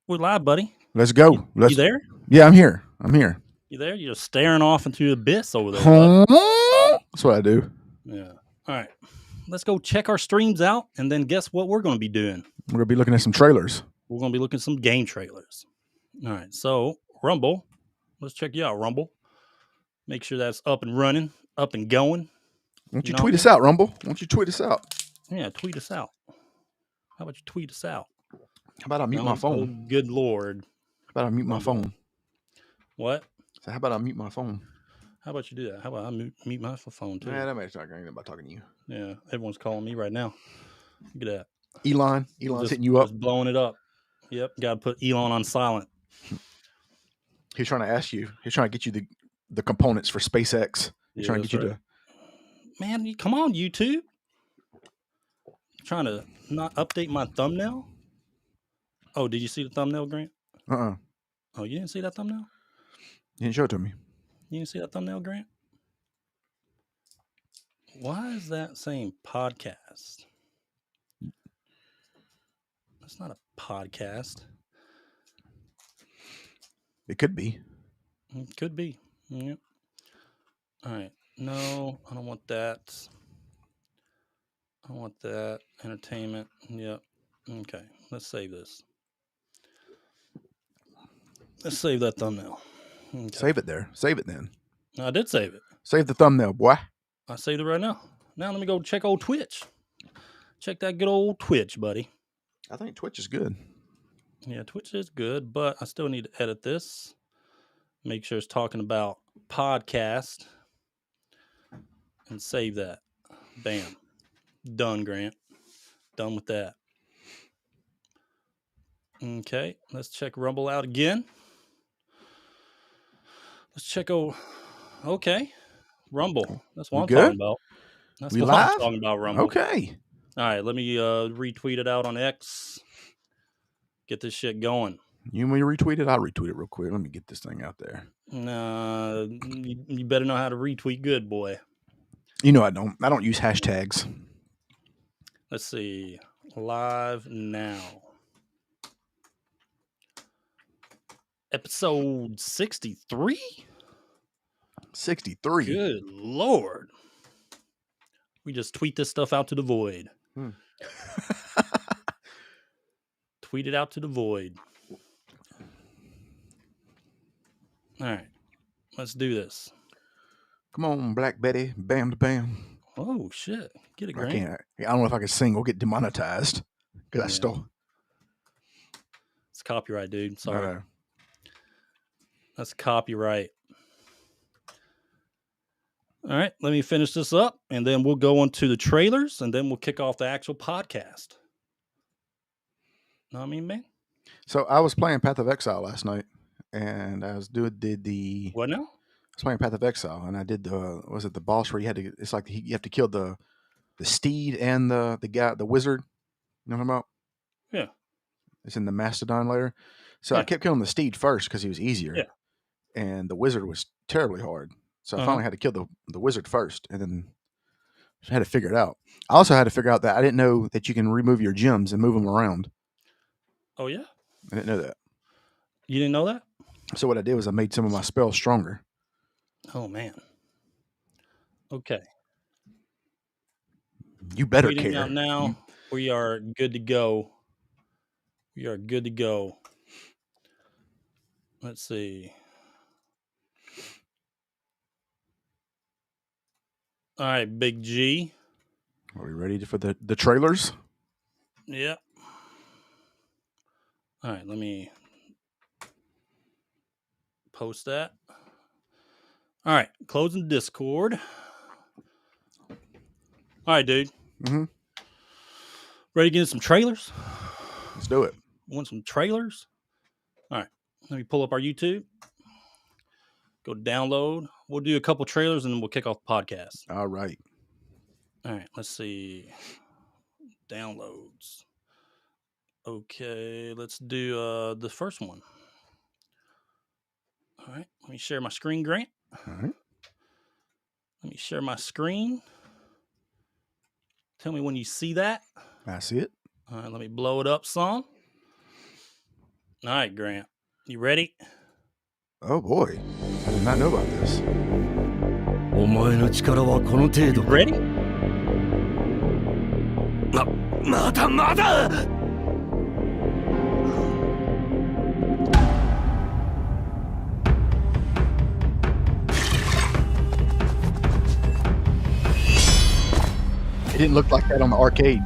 We're live, buddy. Let's go. You there? Yeah, I'm here. I'm here. You there? You're just staring off into the abyss over there, bud. That's what I do. Yeah. All right. Let's go check our streams out, and then guess what we're going to be doing? We're going to be looking at some trailers. We're going to be looking at some game trailers. All right. So, Rumble. Let's check you out, Rumble. Make sure that's up and running, up and going. Why don't you tweet us out, Rumble? Why don't you tweet us out? Yeah, tweet us out. How about you tweet us out? How about I mute my phone? Oh, good Lord. How about I mute my phone? What? So how about I mute my phone? How about you do that? How about I mute my phone, too? Yeah, that makes sense. I ain't about talking to you. Yeah, everyone's calling me right now. Look at that. Elon's hitting you up. Just blowing it up. Yep, got to put Elon on silent. He's trying to ask you. He's trying to get you the components for SpaceX. He's trying to get you to... Man, come on, YouTube. Trying to not update my thumbnail? Oh, did you see the thumbnail, Grant? Oh, you didn't see that thumbnail? You didn't show it to me. You didn't see that thumbnail, Grant? Why is that saying podcast? That's not a podcast. It could be. It could be. Yep. All right. No, I don't want that. I want that. Entertainment. Yep. Okay. Let's save this. Let's save that thumbnail. Okay. Save it there. Save it then. I did save it. Save the thumbnail, boy. I saved it right now. Now let me go check old Twitch. Check that good old Twitch, buddy. I think Twitch is good. Yeah, Twitch is good, but I still need to edit this. Make sure it's talking about podcast. And save that. Bam. Done, Grant. Done with that. Okay, let's check Rumble out again. Let's check okay. Rumble. That's what I'm talking about. That's what I'm talking about, Rumble. Okay. All right, let me retweet it out on X. Get this shit going. You want me to retweet it? I'll retweet it real quick. Let me get this thing out there. Nah, you better know how to retweet good, boy. You know I don't. I don't use hashtags. Let's see. Live now. Episode 63? 63. Good Lord. We just tweet this stuff out to the void. Tweet it out to the void. All right. Let's do this. Come on, Black Betty. Bam to bam. Oh, shit. Get it, Grant. I don't know if I can sing. We'll get demonetized. Because I stole. It's copyright, dude. Sorry. That's copyright. All right. Let me finish this up, and then we'll go into the trailers, and then we'll kick off the actual podcast. Know what I mean, man? So I was playing Path of Exile last night, and I did the... What now? I was playing Path of Exile, and I did the boss where you had to... It's like you have to kill the steed and the guy, the wizard. You know what I'm about? Yeah. It's in the Mastodon layer. So I kept killing the steed first because he was easier. Yeah. And the wizard was terribly hard. So I finally had to kill the wizard first, and then I had to figure it out. I also had to figure out that I didn't know that you can remove your gems and move them around. Oh, yeah? I didn't know that. You didn't know that? So what I did was I made some of my spells stronger. Oh, man. Okay. You better care. Out now, we are good to go. We are good to go. Let's see. All right, Big G. Are we ready for the trailers? Yeah. All right, let me post that. All right, closing Discord. All right, dude. Mm-hmm. Ready to get some trailers? Let's do it. Want some trailers? All right, let me pull up our YouTube. Go download. We'll do a couple trailers and then we'll kick off the podcast. All right. All right, let's see. Downloads. Okay, let's do the first one. All right, let me share my screen, Grant. All right. Let me share my screen. Tell me when you see that. I see it. All right, let me blow it up some. All right, Grant. You ready? Oh boy, I did not know about this. お前の力はこの程度 Ready? まだまだ It didn't look like that on the arcade.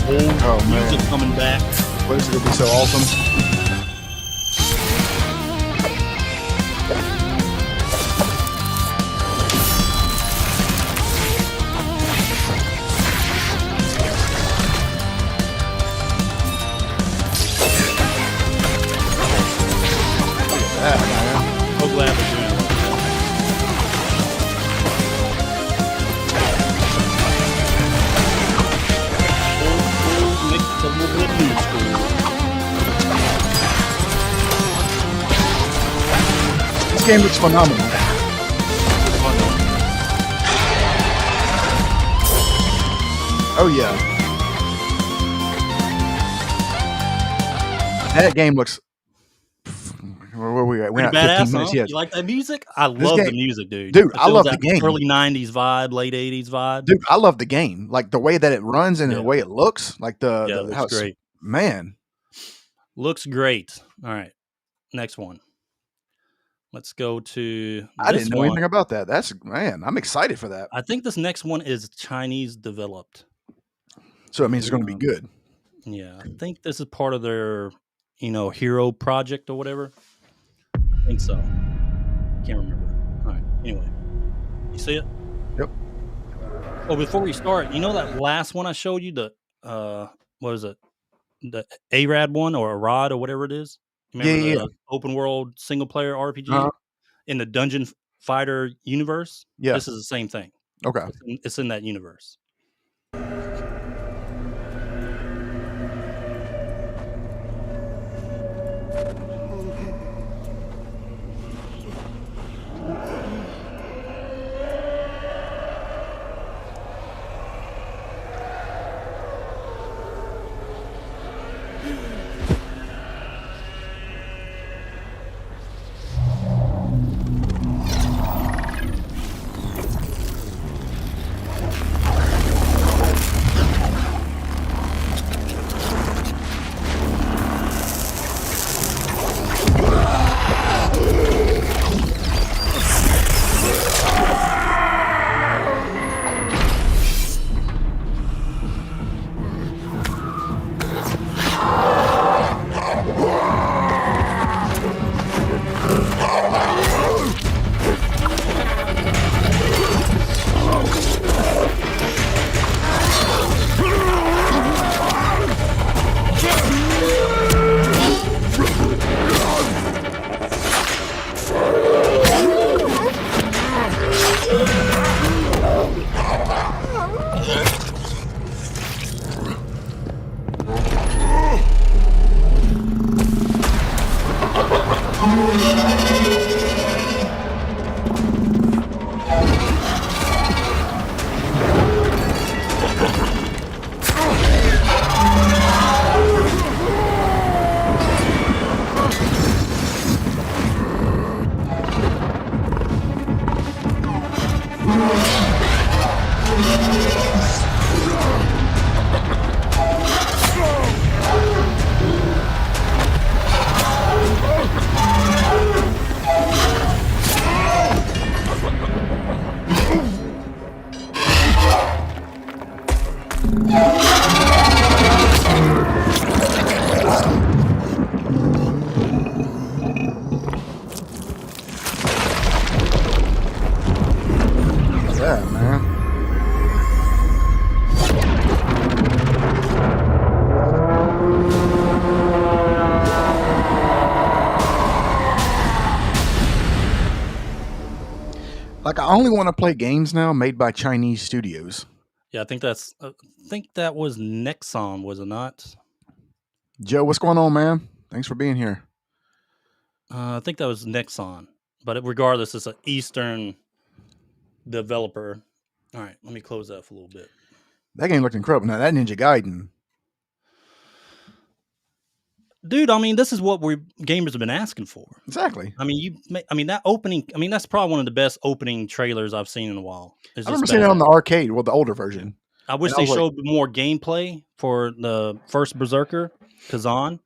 Old music coming back. What is it gonna be so awesome? So glad they're doing it like that. Old mixed a little bit new school. This game looks phenomenal. Oh yeah, that game looks. Where were we at? We're Pretty at 15 badass, minutes huh? yet. You like that music? I love the game- music, dude. Dude, It I feels love that the game. Early 90s vibe, late 80s vibe. Dude, I love the game. Like the way that it runs and Yeah. the way it looks. Like Yeah, it how looks it's- great. Man, Looks great. All right. Next one. Let's go to I this didn't know one. anything about that. I'm excited for that. I think this next one is Chinese developed. So it means it's going to be good. Yeah, I think this is part of their, hero project or whatever. I think so. Can't remember. All right. Anyway, you see it? Yep. Oh, before we start, that last one I showed you, the what is it? The ARAD one or Arad or whatever it is. Remember Yeah. the open world single player RPG Uh-huh. in the Dungeon Fighter universe? Yeah. This is the same thing. Okay. It's in that universe. Yeah, man. Like, I only want to play games now made by Chinese studios. Yeah, I think that was Nexon, was it not? Joe, what's going on, man? Thanks for being here. I think that was Nexon, but regardless, it's an Eastern developer. All right, let me close that for a little bit. That game looked incredible. Now that Ninja Gaiden, dude. I mean, this is what gamers have been asking for. Exactly. I mean, that opening. I mean, that's probably one of the best opening trailers I've seen in a while. I remember seeing it on the arcade, well, the older version. I wish they showed more gameplay for the first Berserker Khazan,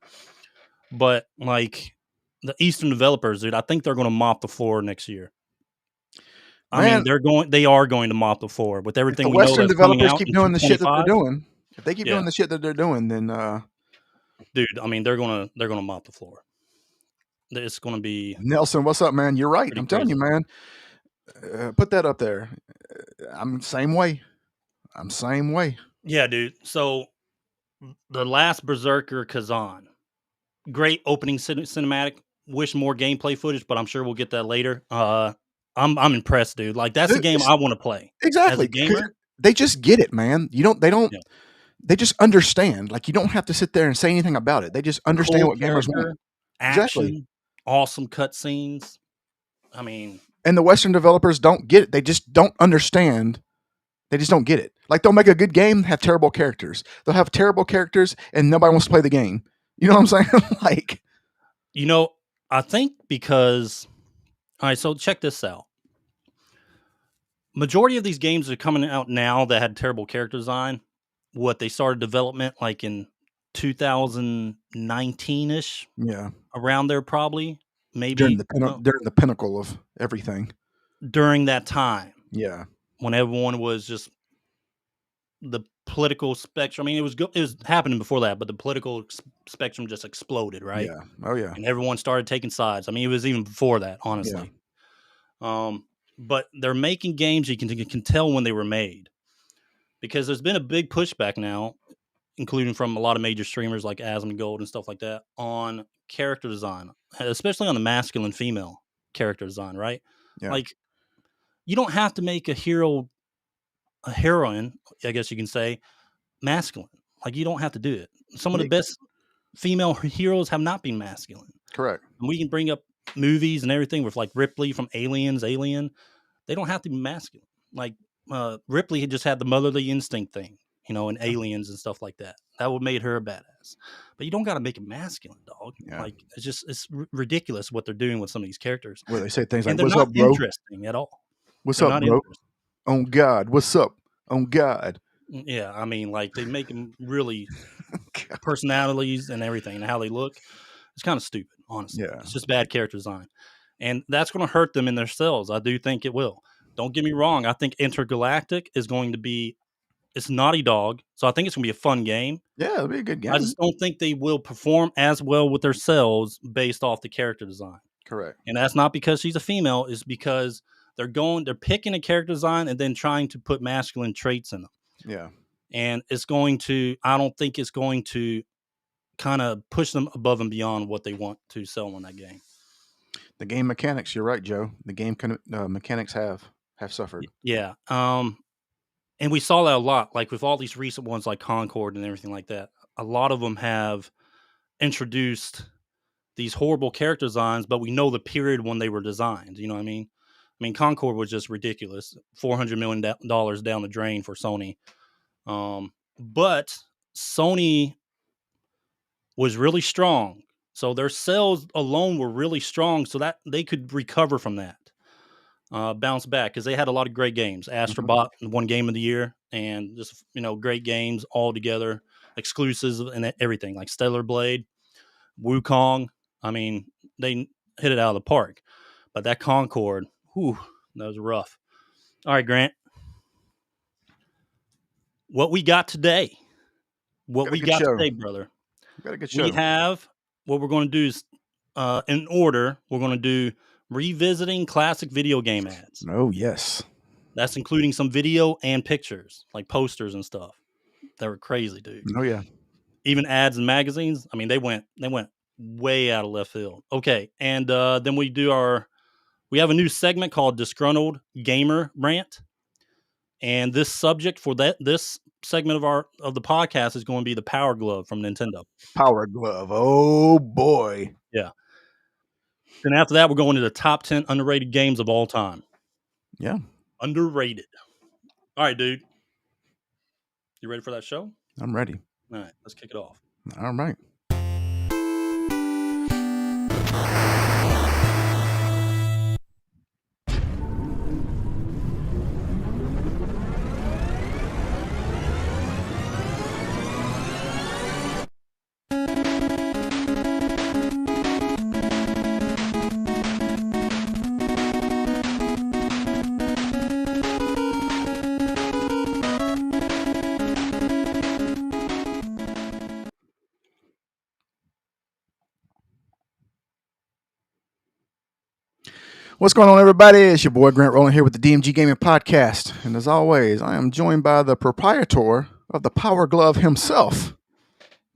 but like the Eastern developers, dude, I think they're going to mop the floor next year. I mean, they are going to mop the floor with everything. If the Western developers keep doing the shit that they're doing, if they keep doing the shit that they're doing, then dude, I mean, they're gonna mop the floor. It's gonna be Nelson. What's up, man? You're right. I'm telling you, man. Put that up there. I'm the same way. Yeah, dude. So the last Berserker Khazan, great opening cinematic. Wish more gameplay footage, but I'm sure we'll get that later. I'm impressed, dude. Like that's a game I want to play. Exactly. As a gamer, they just get it, man. They just understand. Like you don't have to sit there and say anything about it. They just understand what gamers want. Action, exactly. Awesome cutscenes. I mean, and the Western developers don't get it. They just don't understand. They just don't get it. Like they'll make a good game, have terrible characters. They'll have terrible characters, and nobody wants to play the game. You know what I'm saying? Like, I think because, all right, so check this out. Majority of these games are coming out now that had terrible character design. What they started development like in 2019-ish. Yeah. Around there probably. Maybe during the pinnacle of everything. During that time. Yeah. When everyone was just the political spectrum. I mean, it was happening before that, but the political spectrum just exploded, right? Yeah. Oh yeah. And everyone started taking sides. I mean, it was even before that, honestly. Yeah. But they're making games you can tell when they were made, because there's been a big pushback now, including from a lot of major streamers like Asmongold and stuff like that, on character design, especially on the masculine female character design, right? Yeah. Like, you don't have to make a heroine, I guess you can say, masculine. Like, you don't have to do it. Some of the best female heroes have not been masculine. Correct. And we can bring up movies and everything with like Ripley from Alien. They don't have to be masculine. Like Ripley had just had the motherly instinct thing, in Aliens and stuff like that. That would made her a badass. But you don't got to make it masculine, dog. Yeah. Like it's ridiculous what they're doing with some of these characters. Where they say things like, "What's up, bro?" Interesting at all. What's up, bro? On God. What's up? On God. Yeah, I mean, like they make them really personalities and everything and how they look. It's kind of stupid, honestly. Yeah. It's just bad character design. And that's going to hurt them in their sales. I do think it will. Don't get me wrong. I think Intergalactic is going to be, it's Naughty Dog. So I think it's going to be a fun game. Yeah, it'll be a good game. I just don't think they will perform as well with their sales based off the character design. Correct. And that's not because she's a female. It's because they're picking a character design and then trying to put masculine traits in them. Yeah. And I don't think it's going to kind of push them above and beyond what they want to sell in that game. The game mechanics, you're right, Joe. The game mechanics have suffered. Yeah. And we saw that a lot, like with all these recent ones like Concord and everything like that. A lot of them have introduced these horrible character designs, but we know the period when they were designed. You know what I mean? I mean, Concord was just ridiculous. $400 million down the drain for Sony. But Sony was really strong. So their sales alone were really strong so that they could recover from that. Bounce back because they had a lot of great games. Astrobot won Game of the Year, and just great games all together, exclusives and everything like Stellar Blade, Wukong. I mean, they hit it out of the park. But that Concord, that was rough. All right, Grant. What we got today? Today, brother? Got a good show. We have what we're going to do is, in order, we're going to do revisiting classic video game ads. Oh, yes. That's including some video and pictures, like posters and stuff. They were crazy, dude. Oh, yeah. Even ads in magazines. I mean, they went way out of left field. Okay, and then we have a new segment called Disgruntled Gamer Rant. And this subject for this segment of the podcast is going to be the Power Glove from Nintendo. Power Glove. Oh, boy. Yeah. Then after that, we're going to the top 10 underrated games of all time. Yeah. Underrated. All right, dude. You ready for that show? I'm ready. All right, let's kick it off. All right. What's going on, everybody? It's your boy Grant rolling here with the DMG Gaming Podcast. And as always, I am joined by the proprietor of the Power Glove himself,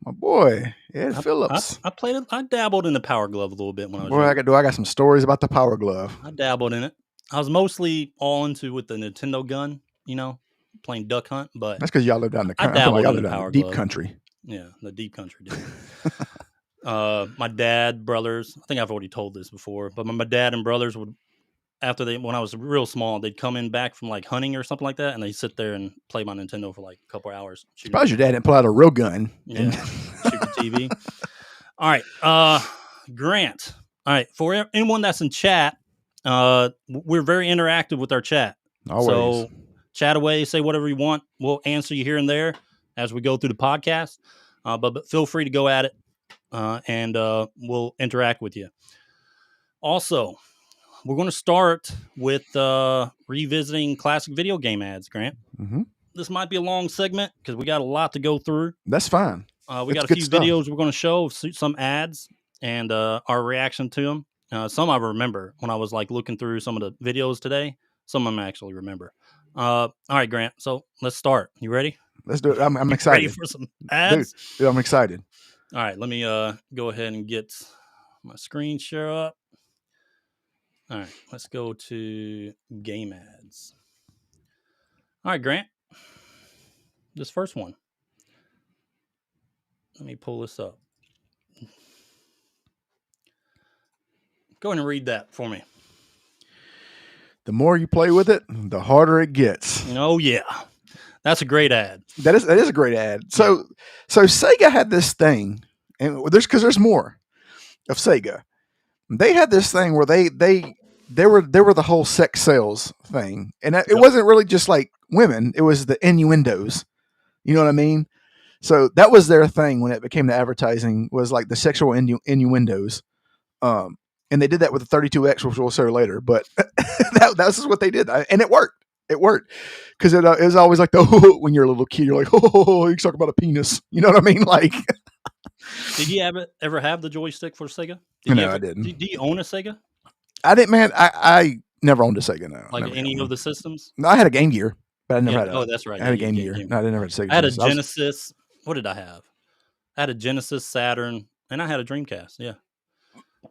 my boy, Ed Phillips. I dabbled in the Power Glove a little bit when I was young. I got some stories about the Power Glove. I dabbled in it. I was mostly all into with the Nintendo gun, playing Duck Hunt. But that's because y'all live down the country. I dabbled in the Power deep Glove. country. Yeah, the deep country, dude. My dad, brothers, I think I've already told this before, but my dad and brothers would, when I was real small, they'd come in back from like hunting or something like that, and they'd sit there and play my Nintendo for like a couple hours. Surprised your dad didn't pull out a real gun. Yeah, shoot the TV. All right, Grant. All right, for anyone that's in chat, we're very interactive with our chat. Always. So chat away, say whatever you want. We'll answer you here and there as we go through the podcast. But feel free to go at it, and we'll interact with you. Also, we're going to start with revisiting classic video game ads, Grant. Mm-hmm. This might be a long segment because we got a lot to go through. That's fine. We got a few videos we're going to show, some ads, and our reaction to them. Some I remember when I was like looking through some of the videos today. Some of them I actually remember. All right, Grant. So let's start. You ready? Let's do it. I'm excited. Ready for some ads? Dude, I'm excited. All right, let me go ahead and get my screen share up. All right, let's go to game ads. All right, Grant. This first one. Let me pull this up. Go ahead and read that for me. The more you play with it, the harder it gets. Oh, yeah. That's a great ad. That is a great ad. So Sega had this thing, and there's more of Sega. They had this thing where they were the whole sex sales thing, and it wasn't really just like women; it was the innuendos. You know what I mean? So that was their thing when it became the advertising, was like the sexual innuendos. And they did that with the 32X, which we'll show later. But that's what they did, and it worked. It worked because it was always like when you're a little kid, you're like, oh, you talk about a penis. You know what I mean? Like, did you ever have the joystick for Sega? I didn't. Did you own a Sega? I didn't, man. I never owned a Sega. No, like any of the systems. No, I had a Game Gear, but I never had. Oh, that's right. I had a Game Gear. No, I didn't have a Sega. I had a Genesis. What did I have? I had a Genesis, Saturn, and I had a Dreamcast. Yeah.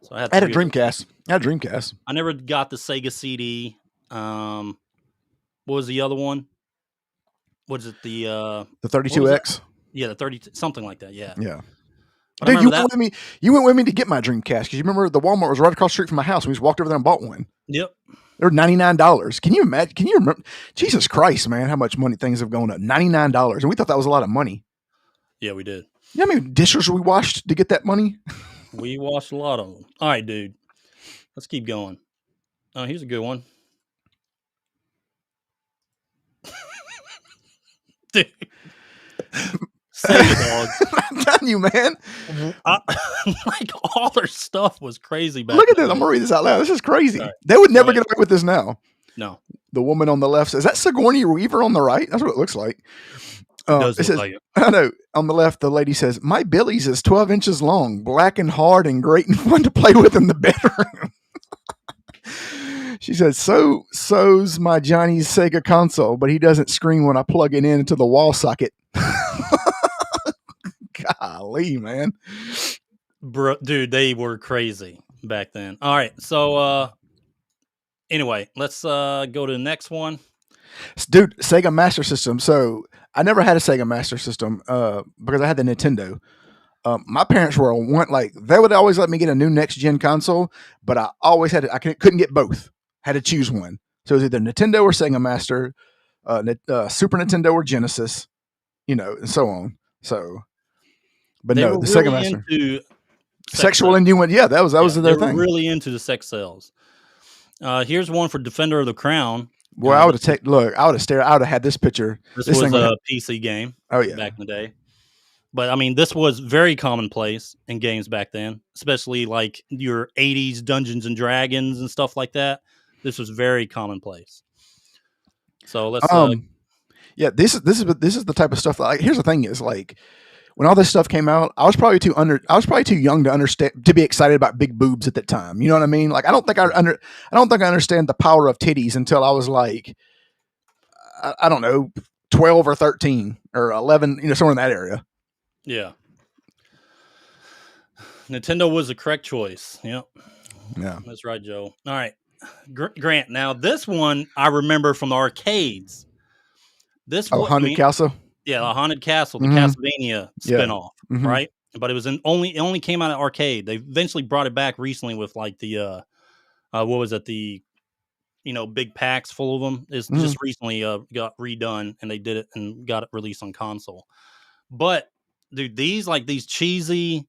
So I had a Dreamcast. I had a Dreamcast. I never got the Sega CD. What was the other one? What is it? The 32X. Yeah, the 30, something like that. Yeah. Yeah. But dude, you went with me to get my Dreamcast because you remember the Walmart was right across the street from my house. We just walked over there and bought one. Yep. They were $99. Can you imagine? Can you remember? Jesus Christ, man, how much money things have gone up. $99. And we thought that was a lot of money. Yeah, we did. You know how many dishes we washed to get that money? We washed a lot of them. All right, dude. Let's keep going. Oh, here's a good one. Dude. Sega, dog. I'm telling you, man. Like all their stuff was crazy back Look at this. I'm gonna read this out loud. This is crazy. Right. They would never get away with this now. No. The woman on the left says, "Is that Sigourney Weaver on the right?" That's what it looks like. It says, like it. I know. On the left, the lady says, "My Billy's is 12 inches long, black and hard, and great and fun to play with in the bedroom." She said, "So's my Johnny's Sega console, but he doesn't scream when I plug it into the wall socket." Golly, man. Bro, dude, they were crazy back then. All right, so anyway, let's go to the next one. Dude, Sega Master System. So I never had a Sega Master System because I had the Nintendo. My parents were they would always let me get a new next gen console, but I always couldn't get both. Had to choose one. So it was either Nintendo or Sega Master, Super Nintendo or Genesis, and so on. So, but they no, were the really Sega Master. into Sexual innuendo. Yeah, that was their they thing. were really into the sex sales. Here's one for Defender of the Crown. Well, I would have had this picture. This was a PC game. Oh yeah, back in the day. But I mean, this was very commonplace in games back then, especially like your 80s Dungeons and Dragons and stuff like that. This was very commonplace. So let's. Yeah, this is the type of stuff. Here's the thing: is like when all this stuff came out, I was probably too young to understand, to be excited about big boobs at that time. You know what I mean? Like I don't think I understand the power of titties until I was like, I don't know, 12 or 13 or 11, somewhere in that area. Yeah. Nintendo was the correct choice. Yep. Yeah. That's right, Joe. All right. Grant. Now, this one I remember from the arcades. Haunted Castle? Yeah, the Haunted Castle, the Castlevania spinoff, right? But it only came out at arcade. They eventually brought it back recently with like the what was it? The big packs full of them. It's just recently got redone, and they did it and got it released on console. But dude, these cheesy.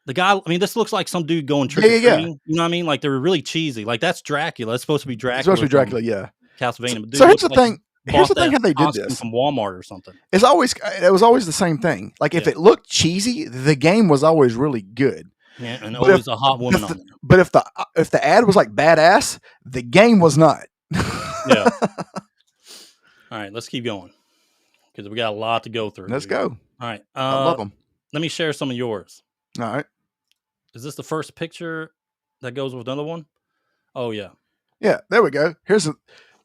This looks like some dude going trick or treating. Yeah. You know what I mean? Like they were really cheesy. Like that's Dracula. That's supposed to be Dracula. It's supposed to be Dracula, yeah. Castlevania. So here's the thing. Here's the thing how they did this from Walmart or something. It was always the same thing. Like if it looked cheesy, the game was always really good. Yeah, and always a hot woman on there. But if the ad was like badass, the game was not. Yeah. All right, let's keep going because we got a lot to go through. Let's go. All right, I love them. Let me share some of yours. All right. Is this the first picture that goes with another one? Oh yeah. Yeah, there we go. Here's the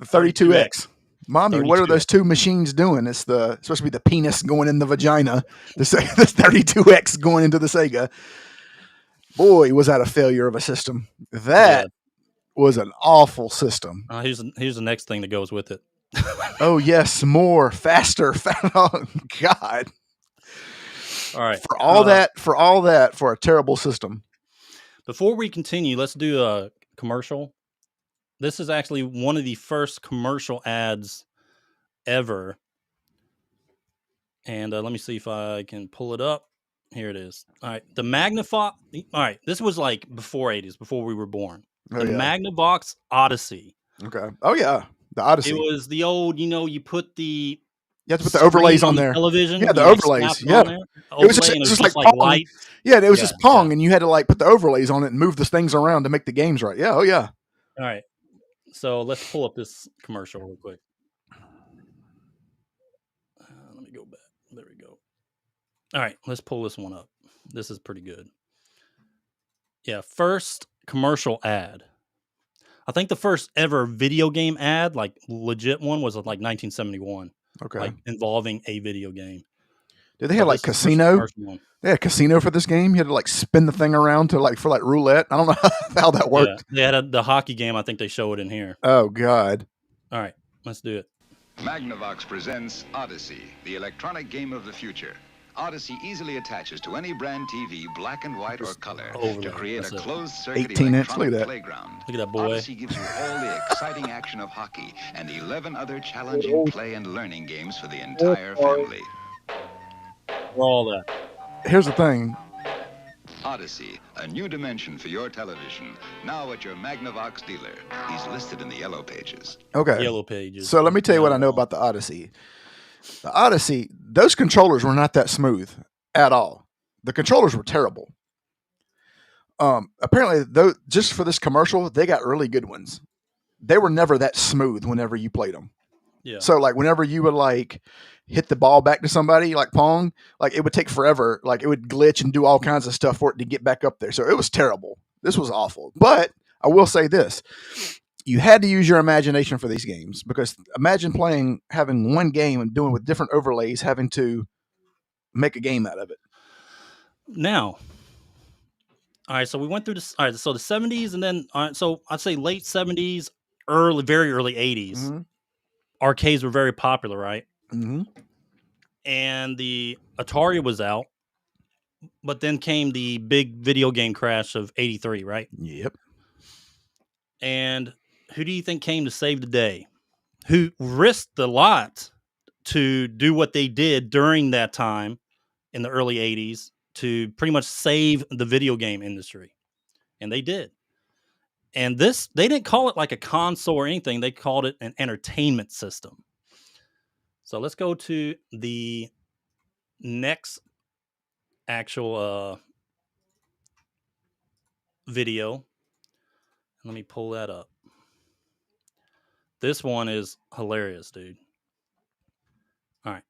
32X. Mommy, 32X. What are those two machines doing? It's supposed to be the penis going in the vagina. The 32X going into the Sega. Boy, was that a failure of a system. That was an awful system. Here's the next thing that goes with it. Oh yes, more, faster. Oh God. All right. For all that, for a terrible system. Before we continue, let's do a commercial. This is actually one of the first commercial ads ever. And let me see if I can pull it up. Here it is. All right. The Magnavox. All right. This was like before 80s, before we were born. The Magnavox Odyssey. Okay. Oh, yeah. The Odyssey. It was the old, you put the... You have to put the overlays on there. Television. Yeah, the overlays. Yeah. It was just like Pong. Light. Yeah, it was just Pong, and you had to like put the overlays on it and move the things around to make the games right. Yeah, oh yeah. All right. So let's pull up this commercial real quick. Let me go back. There we go. All right, let's pull this one up. This is pretty good. Yeah, first commercial ad. I think the first ever video game ad, like legit one, was like 1971. Okay. Like involving a video game. Did they have like casino? They had casino for this game. You had to like spin the thing around for roulette. I don't know how that worked. Yeah, they had the hockey game. I think they show it in here. Oh God. All right, let's do it. Magnavox presents Odyssey, the electronic game of the future. Odyssey easily attaches to any brand TV, black and white or color, to create a closed-circuit 18-inch. Look at that. playground. Look at that boy. Odyssey gives you all the exciting action of hockey and 11 other challenging play and learning games for the entire family. For all that. Here's the thing. Odyssey, a new dimension for your television. Now at your Magnavox dealer. He's listed in the yellow pages. Okay. Yellow pages. So let me tell you what I know about the Odyssey. The Odyssey, those controllers were not that smooth at all. The controllers were terrible. Apparently, though, just for this commercial, they got really good ones. They were never that smooth whenever you played them. Yeah. So, like, whenever you would, like, hit the ball back to somebody, like Pong, like, it would take forever. Like, it would glitch and do all kinds of stuff for it to get back up there. So, it was terrible. This was awful. But I will say this. You had to use your imagination for these games because imagine having one game and doing with different overlays, having to make a game out of it. Now, all right, so we went through this. All right, so the 70s and then, all right, so I'd say late 70s, very early 80s. Mm-hmm. Arcades were very popular, right? Mm-hmm. And the Atari was out. But then came the big video game crash of 83, right? Yep. And who do you think came to save the day? Who risked a lot to do what they did during that time in the early 80s to pretty much save the video game industry? And they did. And this, they didn't call it like a console or anything. They called it an entertainment system. So let's go to the next actual video. Let me pull that up. This one is hilarious, dude. All right,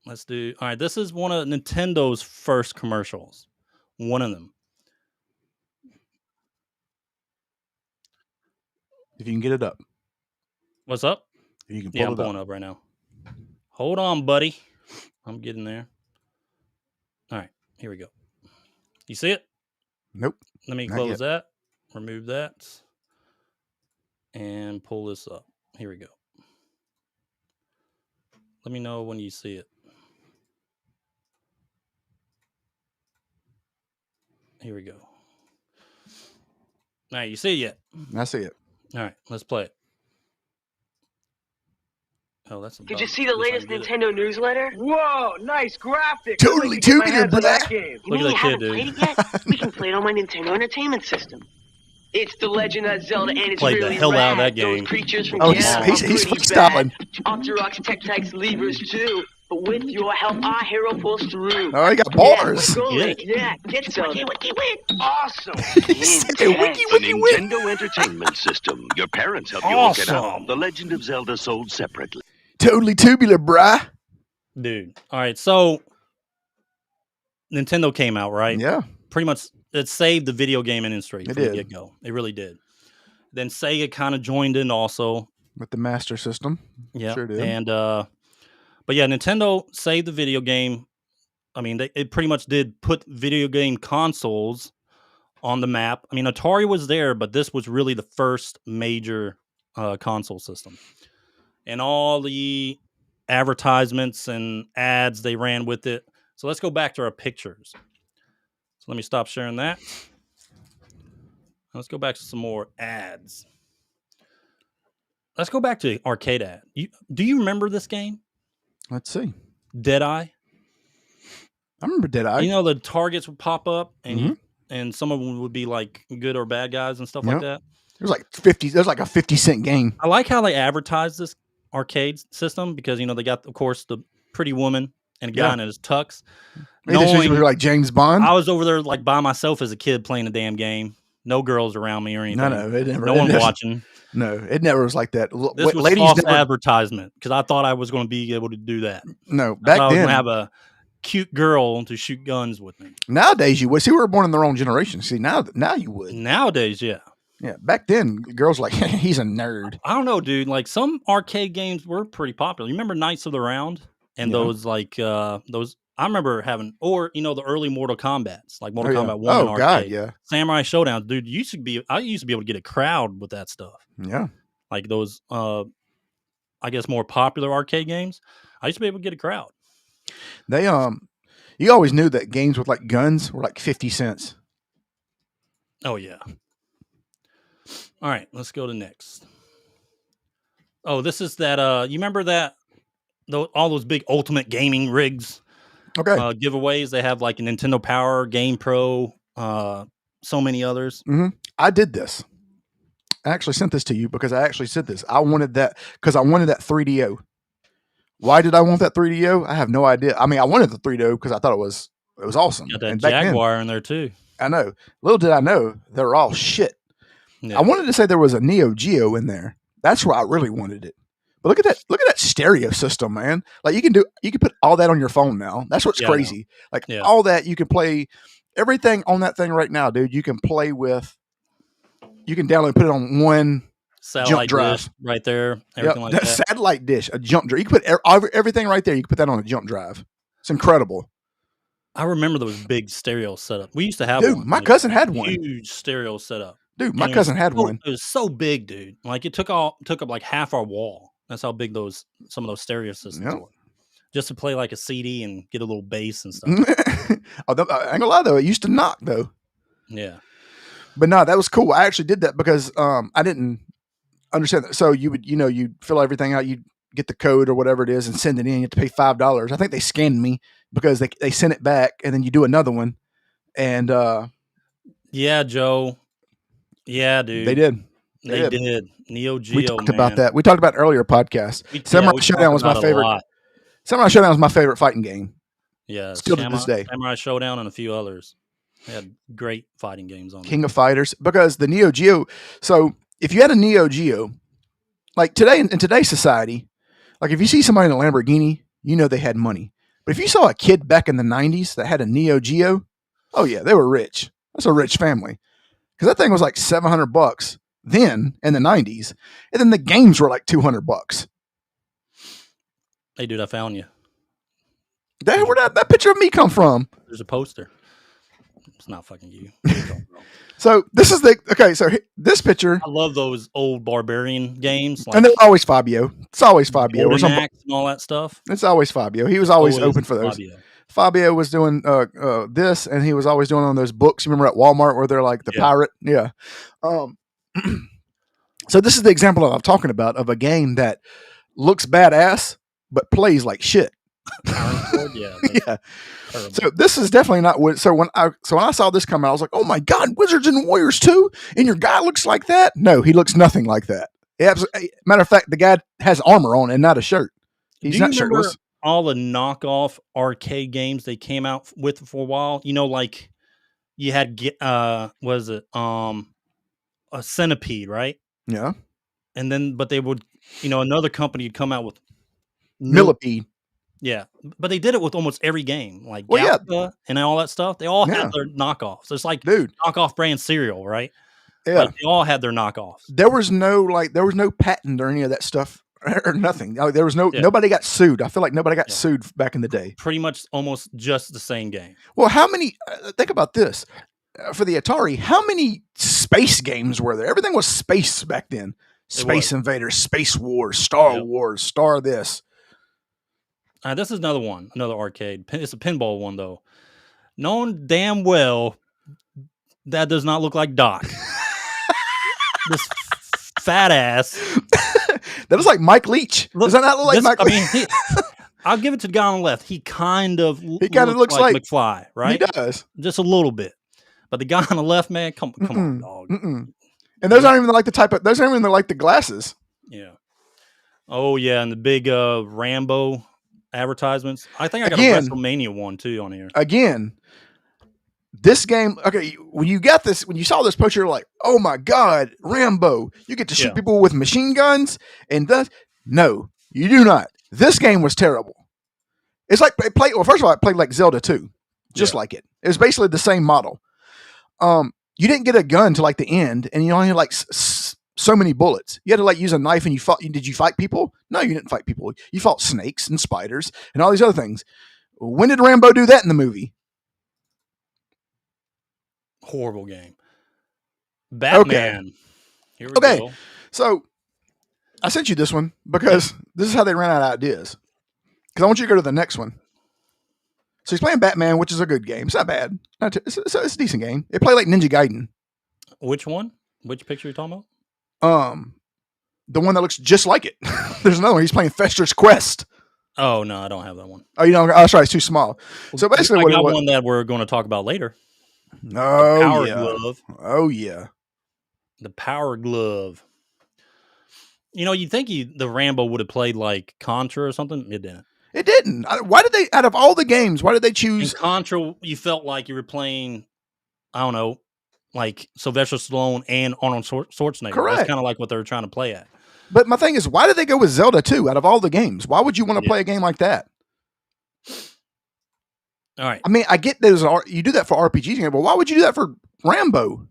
let's do. All right, this is one of Nintendo's first commercials. One of them. If you can get it up. What's up? If you can pull it I'm pulling up right now. Hold on, buddy. I'm getting there. All right, here we go. You see it? Nope. Let me close that. Remove that. And pull this up. Here we go. Let me know when you see it. Here we go. All right, you see it yet? I see it. All right, let's play it. Oh, that's. Did you see the latest Nintendo newsletter? Whoa, nice graphics. Totally tubular, bro. You mean you haven't played it yet? We can play it on my Nintendo Entertainment System. It's The Legend of Zelda, and it's Played really the hell rad. out of that game. Those creatures from He's freestyling. Octorock's Tech-Tyke's levers too. But with your help, our hero pulls through. Oh, he got bars. Yeah, get Zelda. Awesome. The Nintendo Entertainment System. Your parents help you look it up. The Legend of Zelda sold separately. Totally tubular, bruh. Dude. All right, so Nintendo came out, right? Yeah. Pretty much it saved the video game industry from did. the get-go. It really did. Then Sega kind of joined in also. With the Master System. Yeah. Sure did. And but yeah, Nintendo saved the video game. I mean, it pretty much did put video game consoles on the map. I mean, Atari was there, but this was really the first major console system. And all the advertisements and ads they ran with it. So let's go back to our pictures. So let me stop sharing that. Let's go back to some more ads. Let's go back to arcade ad. Do you remember this game? Let's see. Deadeye? I remember Deadeye. You know, the targets would pop up and and some of them would be like good or bad guys and stuff like that. There's like 50. There's like a 50-cent game. I like how they advertise this arcade system because, you know, they got, of course, the pretty woman and a guy in his tux. Maybe they like James Bond. I was over there like by myself as a kid playing the damn game. No girls around me or anything. No one watching. No, it never was like that. This was false advertisement because I thought I was going to be able to do that. No, back then I was going to have a cute girl to shoot guns with me. Nowadays you would. See, we were born in the wrong generation. See, now you would. Nowadays, yeah. Yeah, back then girls were like, he's a nerd. I don't know, dude. Like some arcade games were pretty popular. You remember Knights of the Round and those like those. I remember having, or you know, the early Mortal Kombats, like Mortal Kombat 1 and arcade. God, yeah. Samurai Showdown, dude. I used to be able to get a crowd with that stuff. Yeah. Like those, I guess more popular arcade games. I used to be able to get a crowd. They you always knew that games with like guns were like 50 cents. Oh yeah. All right, let's go to next. Oh, this is that. You remember that? All those big Ultimate Gaming rigs. Okay. Giveaways. They have like a Nintendo Power, Game Pro, so many others. Mm-hmm. I did this. I actually sent this to you because I actually said this. I wanted that because I wanted that 3DO. Why did I want that 3DO? I have no idea. I mean, I wanted the 3DO because I thought it was awesome. Got that Jaguar in there too. I know. Little did I know they were all shit. Yeah. I wanted to say there was a Neo Geo in there. That's where I really wanted it. But look at that! Look at that stereo system, man. Like you can put all that on your phone now. That's what's crazy. Like all that you can play everything on that thing right now, dude. You can play with. You can download, put it on one satellite jump drive dish right there. Everything like that. Satellite dish, a jump drive. You can put everything right there. You can put that on a jump drive. It's incredible. I remember those big stereo setup. We used to have dude. one. My cousin had one. Huge stereo setup. Dude, my cousin had one. It was so big, dude. Like it took up like half our wall. That's how big some of those stereo systems were. just to play like a CD and get a little bass and stuff. I ain't gonna lie though, it used to knock though. Yeah. But no, that was cool. I actually did that because I didn't understand that. So you would, you'd fill everything out, you'd get the code or whatever it is and send it in. You have to pay $5. I think they scanned me because they sent it back, and then you do another one. And yeah, Joe. Yeah, dude. They did. They did. Neo Geo. We talked about that. We talked about it earlier podcast. Samurai Showdown was my favorite. Samurai Showdown was my favorite fighting game. Yeah, still to this day. Samurai Showdown and a few others. They had great fighting games on King of Fighters, because the Neo Geo. So if you had a Neo Geo, like today in today's society, like if you see somebody in a Lamborghini, they had money. But if you saw a kid back in the 90s that had a Neo Geo, oh yeah, they were rich. That's a rich family. Because that thing was like $700 then in the 90s. And then the games were like $200. Hey, dude, I found you. Where'd that picture of me come from? There's a poster. It's not fucking you. So this is so this picture. I love those old barbarian games. And they're always Fabio. It's always Fabio. Or and all that stuff. It's always Fabio. He was always open for those. Fabio was doing this, and he was always doing on those books. You remember at Walmart where they're like the pirate? Yeah. So this is the example that I'm talking about of a game that looks badass but plays like shit. Yeah. So this is definitely not what. So when I saw this come out, I was like, "Oh my god, Wizards and Warriors 2, and your guy looks like that." No, he looks nothing like that. Matter of fact, the guy has armor on and not a shirt. He's not shirtless. All the knockoff arcade games they came out with for a while. Like you had a Centipede, right? Yeah. And then, but they would, another company would come out with Millipede. Yeah, but they did it with almost every game, like Galaga and all that stuff. They all had their knockoffs. It's like knockoff brand cereal, right? Yeah, they all had their knockoffs. There was no patent or any of that stuff or nothing. There was nobody got sued. I feel like nobody got sued back in the day. Pretty much, almost just the same game. Well, how many? Think about this. For the Atari, how many space games were there? Everything was space back then. Space Invaders, Space Wars, Star Wars, Star this. This is another arcade. It's a pinball one, though. Known damn well that does not look like Doc. This fat ass. That is like Mike Leach. Does that not look like Mike Leach? I'll give it to the guy on the left. He kind of looks like McFly, right? He does. Just a little bit. But the guy on the left, man, come on, dog. And those aren't even like those aren't even like the glasses. Yeah. Oh, yeah. And the big Rambo advertisements. I think I got a WrestleMania one too on here. Again, this game. Okay, when you saw this poster, you're like, "Oh my god, Rambo! You get to shoot people with machine guns." And no, you do not. This game was terrible. It's like first of all, it played like Zelda 2, just like it. It was basically the same model. You didn't get a gun to like the end, and you only had like so many bullets. You had to like use a knife, and you fought. Did you fight people? No, you didn't fight people. You fought snakes and spiders and all these other things. When did Rambo do that in the movie? Horrible game. Batman. Okay. Here we go. So I sent you this one because this is how they ran out of ideas. Because I want you to go to the next one. So he's playing Batman, which is a good game. It's not bad. It's a decent game. It played like Ninja Gaiden. Which one? Which picture are you talking about? The one that looks just like it. There's another one. He's playing Fester's Quest. Oh no, I don't have that one. Oh, you don't? Oh, sorry, it's too small. So basically, I got one that we're going to talk about later. Oh, Power Glove. Oh yeah, the Power Glove. You'd think the Rambo would have played like Contra or something. It didn't. It didn't. Why did they? Out of all the games, why did they choose in Contra? You felt like you were playing, I don't know, like Sylvester Stallone and Arnold Schwarzenegger. Correct. That's kind of like what they were trying to play at. But my thing is, why did they go with Zelda 2 out of all the games? Why would you want to play a game like that? All right. I mean, I get there's you do that for RPGs, but why would you do that for Rambo?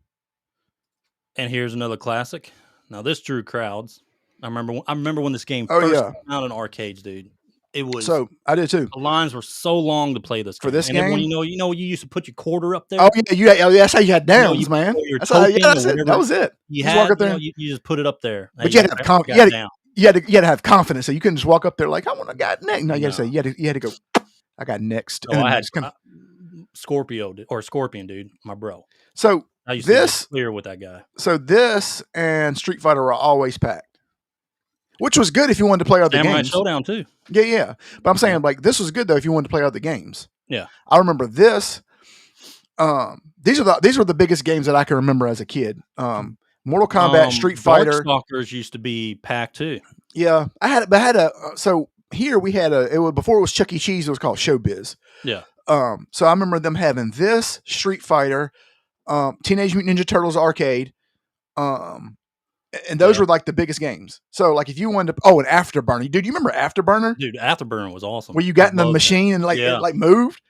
And here's another classic. Now this drew crowds. I remember when this game first came out in arcades, dude. It was so I did too. The lines were so long to play this game. For this game. When you used to put your quarter up there. Oh yeah, that's how you had downs, man. That's it. That was it. You just put it up there. But you had to have you had to have confidence. So you couldn't just walk up there like, I want to got next. No, you had to say, you had to go, I got next. No, I had Scorpion, dude, my bro. So I used to get clear with that guy. So this and Street Fighter were always packed, which was good if you wanted to play other Samurai games. Showdown too. Yeah. But I'm saying like this was good though if you wanted to play other games. Yeah. I remember this. These were the biggest games that I can remember as a kid. Mortal Kombat, Street Fighter. Darkstalkers used to be packed too. Yeah, I had a. So here we had it was before it was Chuck E. Cheese. It was called Showbiz. Yeah. So I remember them having this Street Fighter, Teenage Mutant Ninja Turtles arcade, and those were like the biggest games. So like if you wanted to, an Afterburner, dude, you remember Afterburner? Dude, Afterburner was awesome. Where you got in the machine and it moved.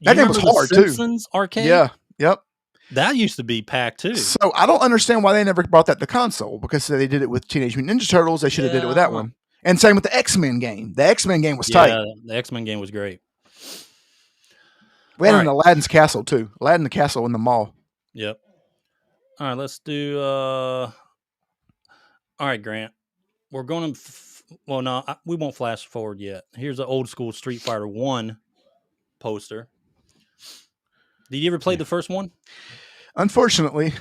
That game was hard too. Simpsons arcade? Yeah. Yep. That used to be packed too. So I don't understand why they never brought that to console, because they did it with Teenage Mutant Ninja Turtles. They should have did it with that one. And same with the X-Men game. The X-Men game was tight. Yeah, the X-Men game was great. We had an Aladdin's Castle too. Aladdin the Castle in the mall. Yep. All right, let's do. All right, Grant. We're going to. We won't flash forward yet. Here's an old school Street Fighter 1 poster. Did you ever play the first one? Unfortunately.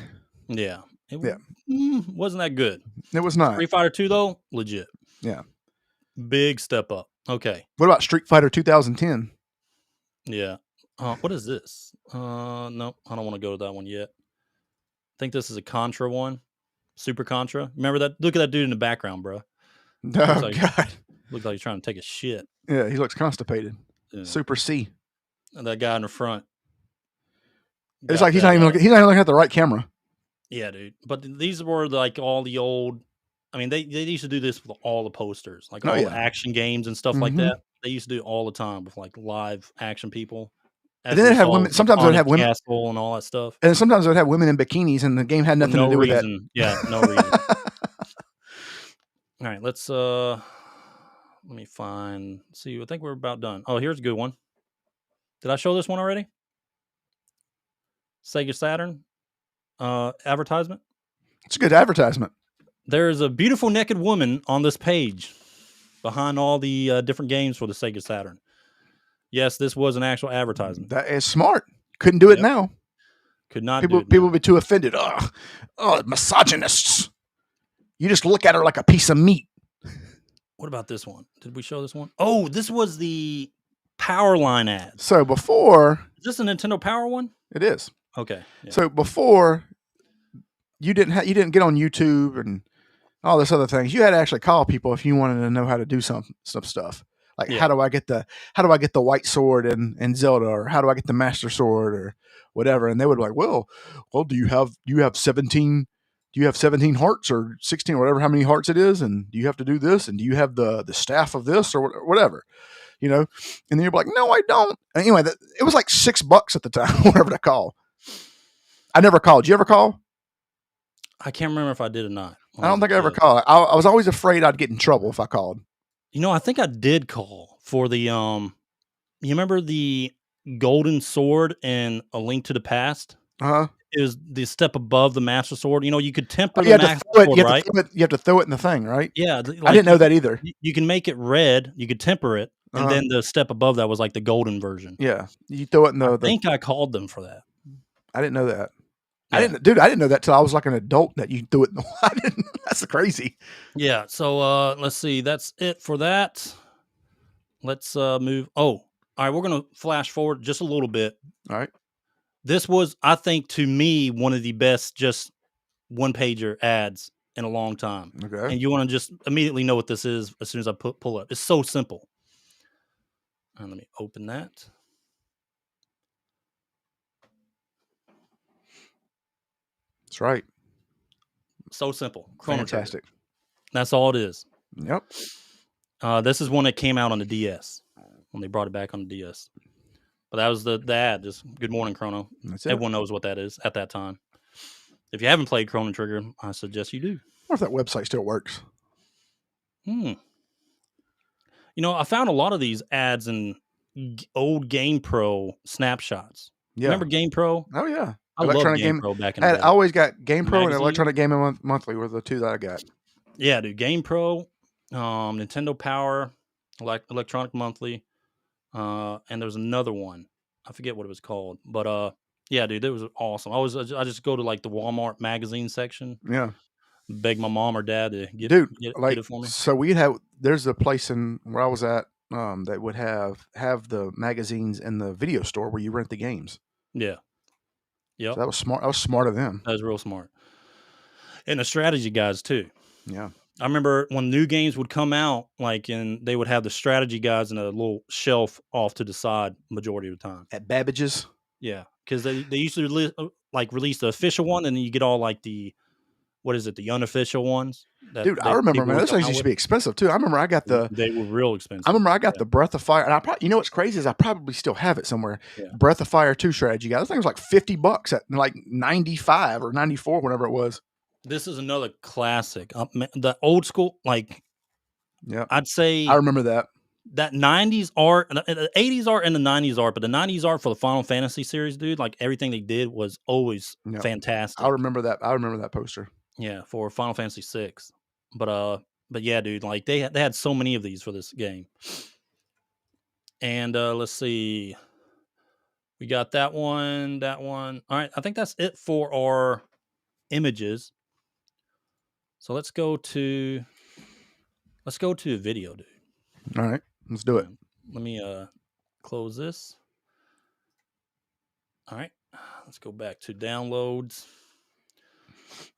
Yeah. Wasn't that good. It was not. Street Fighter 2 though, legit. Yeah. Big step up. Okay. What about Street Fighter 2010? Yeah. What is this? No, I don't want to go to that one yet. I think this is a Contra one. Super Contra. Remember that? Look at that dude in the background, bro. Oh, God. Looks like he's trying to take a shit. Yeah, he looks constipated. Yeah. Super C. And that guy in the front. It's like he's not even looking at the right camera. Yeah, dude. But these were like all the old. I mean, they used to do this with all the posters, like all the action games and stuff like that. They used to do it all the time with like live action people. And then they have women. Sometimes they would have women Castle and all that stuff. And sometimes they would have women in bikinis, and the game had nothing to do with that. Yeah, no reason. All right, let's let me find. See, I think we're about done. Oh, here's a good one. Did I show this one already? Sega Saturn advertisement. It's a good advertisement. There's a beautiful naked woman on this page behind all the different games for the Sega Saturn. Yes, this was an actual advertisement. That is smart. Couldn't do it now. Could not. People would be too offended. Oh, misogynists! You just look at her like a piece of meat. What about this one? Did we show this one? Oh, this was the Power Line ad. So before, is this a Nintendo Power one? It is. Okay. Yeah. So before, you didn't get on YouTube and all this other things. You had to actually call people if you wanted to know how to do some stuff. Like how do I get the white sword in Zelda, or how do I get the Master Sword or whatever? And they would be like, well, do you have 17 hearts or 16 or whatever, how many hearts it is, and do you have to do this, and do you have the staff of this or whatever, and then you're like, no, I don't. And anyway, it was like $6 at the time, whatever to call. I never called. Did you ever call? I can't remember if I did or not. I don't think I ever called. I was always afraid I'd get in trouble if I called. I think I did call for the you remember the Golden Sword in A Link to the Past? Uh-huh. It was the step above the Master Sword. You could temper the Master Sword, right? You have to throw it in the thing, right? Yeah. I didn't know that either. You can make it red. You could temper it. And then the step above that was like the golden version. Yeah. You throw it in I think I called them for that. I didn't know that. Yeah. I didn't know that till I was like an adult that you threw it in the That's crazy. Yeah. So let's see. That's it for that. Let's move. Oh, all right. We're going to flash forward just a little bit. All right. This was, I think, to me, one of the best just one-pager ads in a long time. Okay. And you want to just immediately know what this is as soon as I pull up. It's so simple. Let me open that. That's right. So simple. Chrono Fantastic. Trigger. That's all it is. Yep. This is one that came out on the DS when they brought it back on the DS. But that was the ad. Just good morning, Chrono. Everyone knows what that is at that time. If you haven't played Chrono Trigger, I suggest you do. I wonder if that website still works. I found a lot of these ads in old GamePro snapshots. Yeah. Remember GamePro? Oh, yeah. I love GamePro back in the day. I always got GamePro and Electronic Gaming Monthly were the two that I got. Yeah, dude. Game Pro, Nintendo Power, like Electronic Monthly, and there's another one. I forget what it was called, but yeah, dude, it was awesome. I just go to like the Walmart magazine section. Yeah. Beg my mom or dad to get it for me. So there's a place in where I was at that would have the magazines in the video store where you rent the games. Yeah. Yep. So that was smart. I was smart of them. That was real smart. And the strategy guides too. Yeah. I remember when new games would come out, and they would have the strategy guides in a little shelf off to the side majority of the time. At Babbage's? Yeah. Because they used to release the official one, and then you get all the unofficial ones. Dude, I remember, man, those things used to be expensive too. I remember I got they were real expensive. I remember I got the Breath of Fire, and you know what's crazy is I probably still have it somewhere. Yeah. Breath of Fire 2 strategy guide. That thing was like $50 at like 95 or 94, whatever it was. This is another classic. The old school, yeah, I'd say I remember that 90s art, the 80s art, and the 90s art. But the 90s art for the Final Fantasy series, dude, everything they did was always fantastic. I remember that. I remember that poster. Yeah, for Final Fantasy 6. But yeah, dude, they had so many of these for this game. And let's see, we got that one. All right, I think that's it for our images. So let's go to a video, dude. All right, let's do it. Let me close this. All right, let's go back to downloads.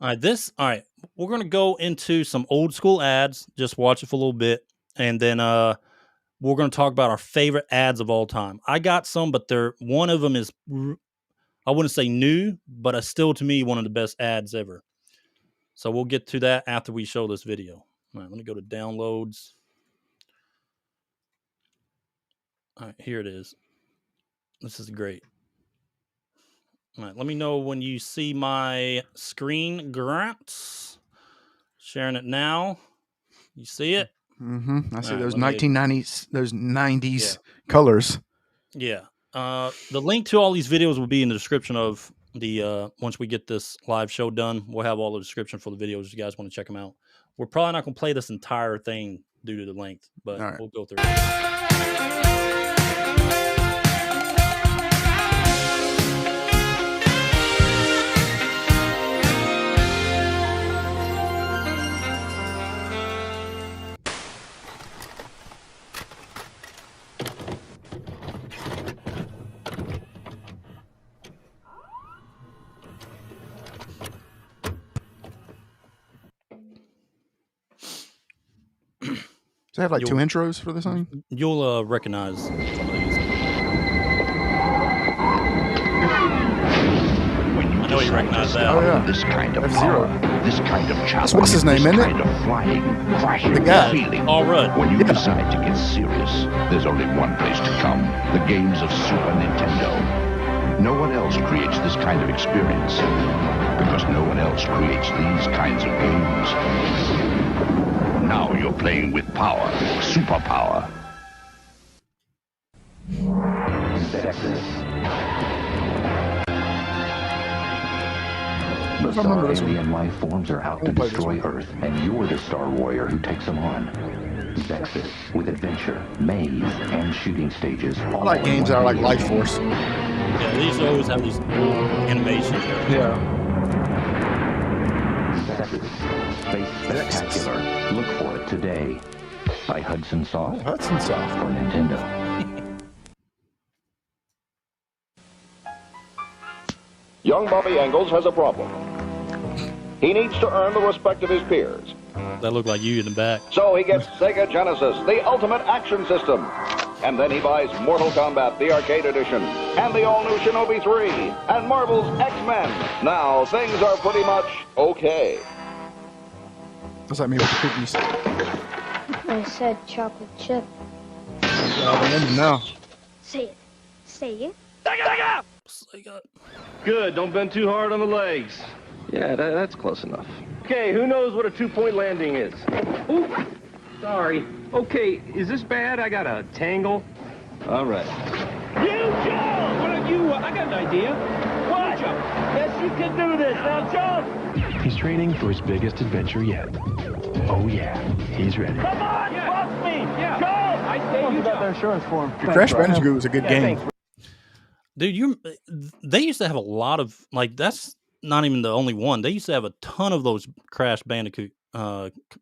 All right, we're gonna go into some old school ads. Just watch it for a little bit, and then we're gonna talk about our favorite ads of all time. I got some, but one of them is, I wouldn't say new, but still to me one of the best ads ever. So we'll get to that after we show this video. All right, let me go to downloads. All right, here it is. This is great. All right, let me know when you see my screen, Grant. Sharing it now. You see it? Mm-hmm. I see those 1990s, those 90s colors. Yeah. The link to all these videos will be in the description of the once we get this live show done. We'll have all the description for the videos if you guys want to check them out. We're probably not going to play this entire thing due to the length, but we'll go through it. They have 2 intros for this thing? You'll recognize some of these. I know you recognize that. Oh, yeah. This kind of F-Zero. power, this kind of challenge, What's his name, this isn't it? kind of flying, crashing The guy. feeling. All right. When you decide to get serious, there's only one place to come: the games of Super Nintendo. No one else creates this kind of experience, because no one else creates these kinds of games. Now you're playing with power, superpower. The Star Alien life forms are out to destroy Earth, and you're the Star Warrior who takes them on. Zexus, with adventure, maze, and shooting stages. I like games that are like Life Force. Yeah, these always have these cool animations. Yeah. Zexus, Space Spectacular. Look for it today. By Hudson Soft. Hudson Soft. For Nintendo. Young Bobby Engels has a problem. He needs to earn the respect of his peers. That looked like you in the back. So he gets Sega Genesis, the ultimate action system. And then he buys Mortal Kombat, the arcade edition, and the all-new Shinobi 3, and Marvel's X-Men. Now, things are pretty much okay. What's that mean with the cookies? I said chocolate chip. No. Say it. Say it. Good, don't bend too hard on the legs. Yeah, that's close enough. Okay, who knows what a two-point landing is? Ooh, sorry. Okay, is this bad? I got a tangle. All right. You jump! Why don't you, I got an idea. What? Jump. Yes, you can do this. Now jump! He's training for his biggest adventure yet. Oh yeah, he's ready. Come on, trust me. Yeah. Go. I say you got their insurance for him. Crash Bandicoot was a good game. Dude, they used to have a lot of, like, that's not even the only one. They used to have a ton of those Crash Bandicoot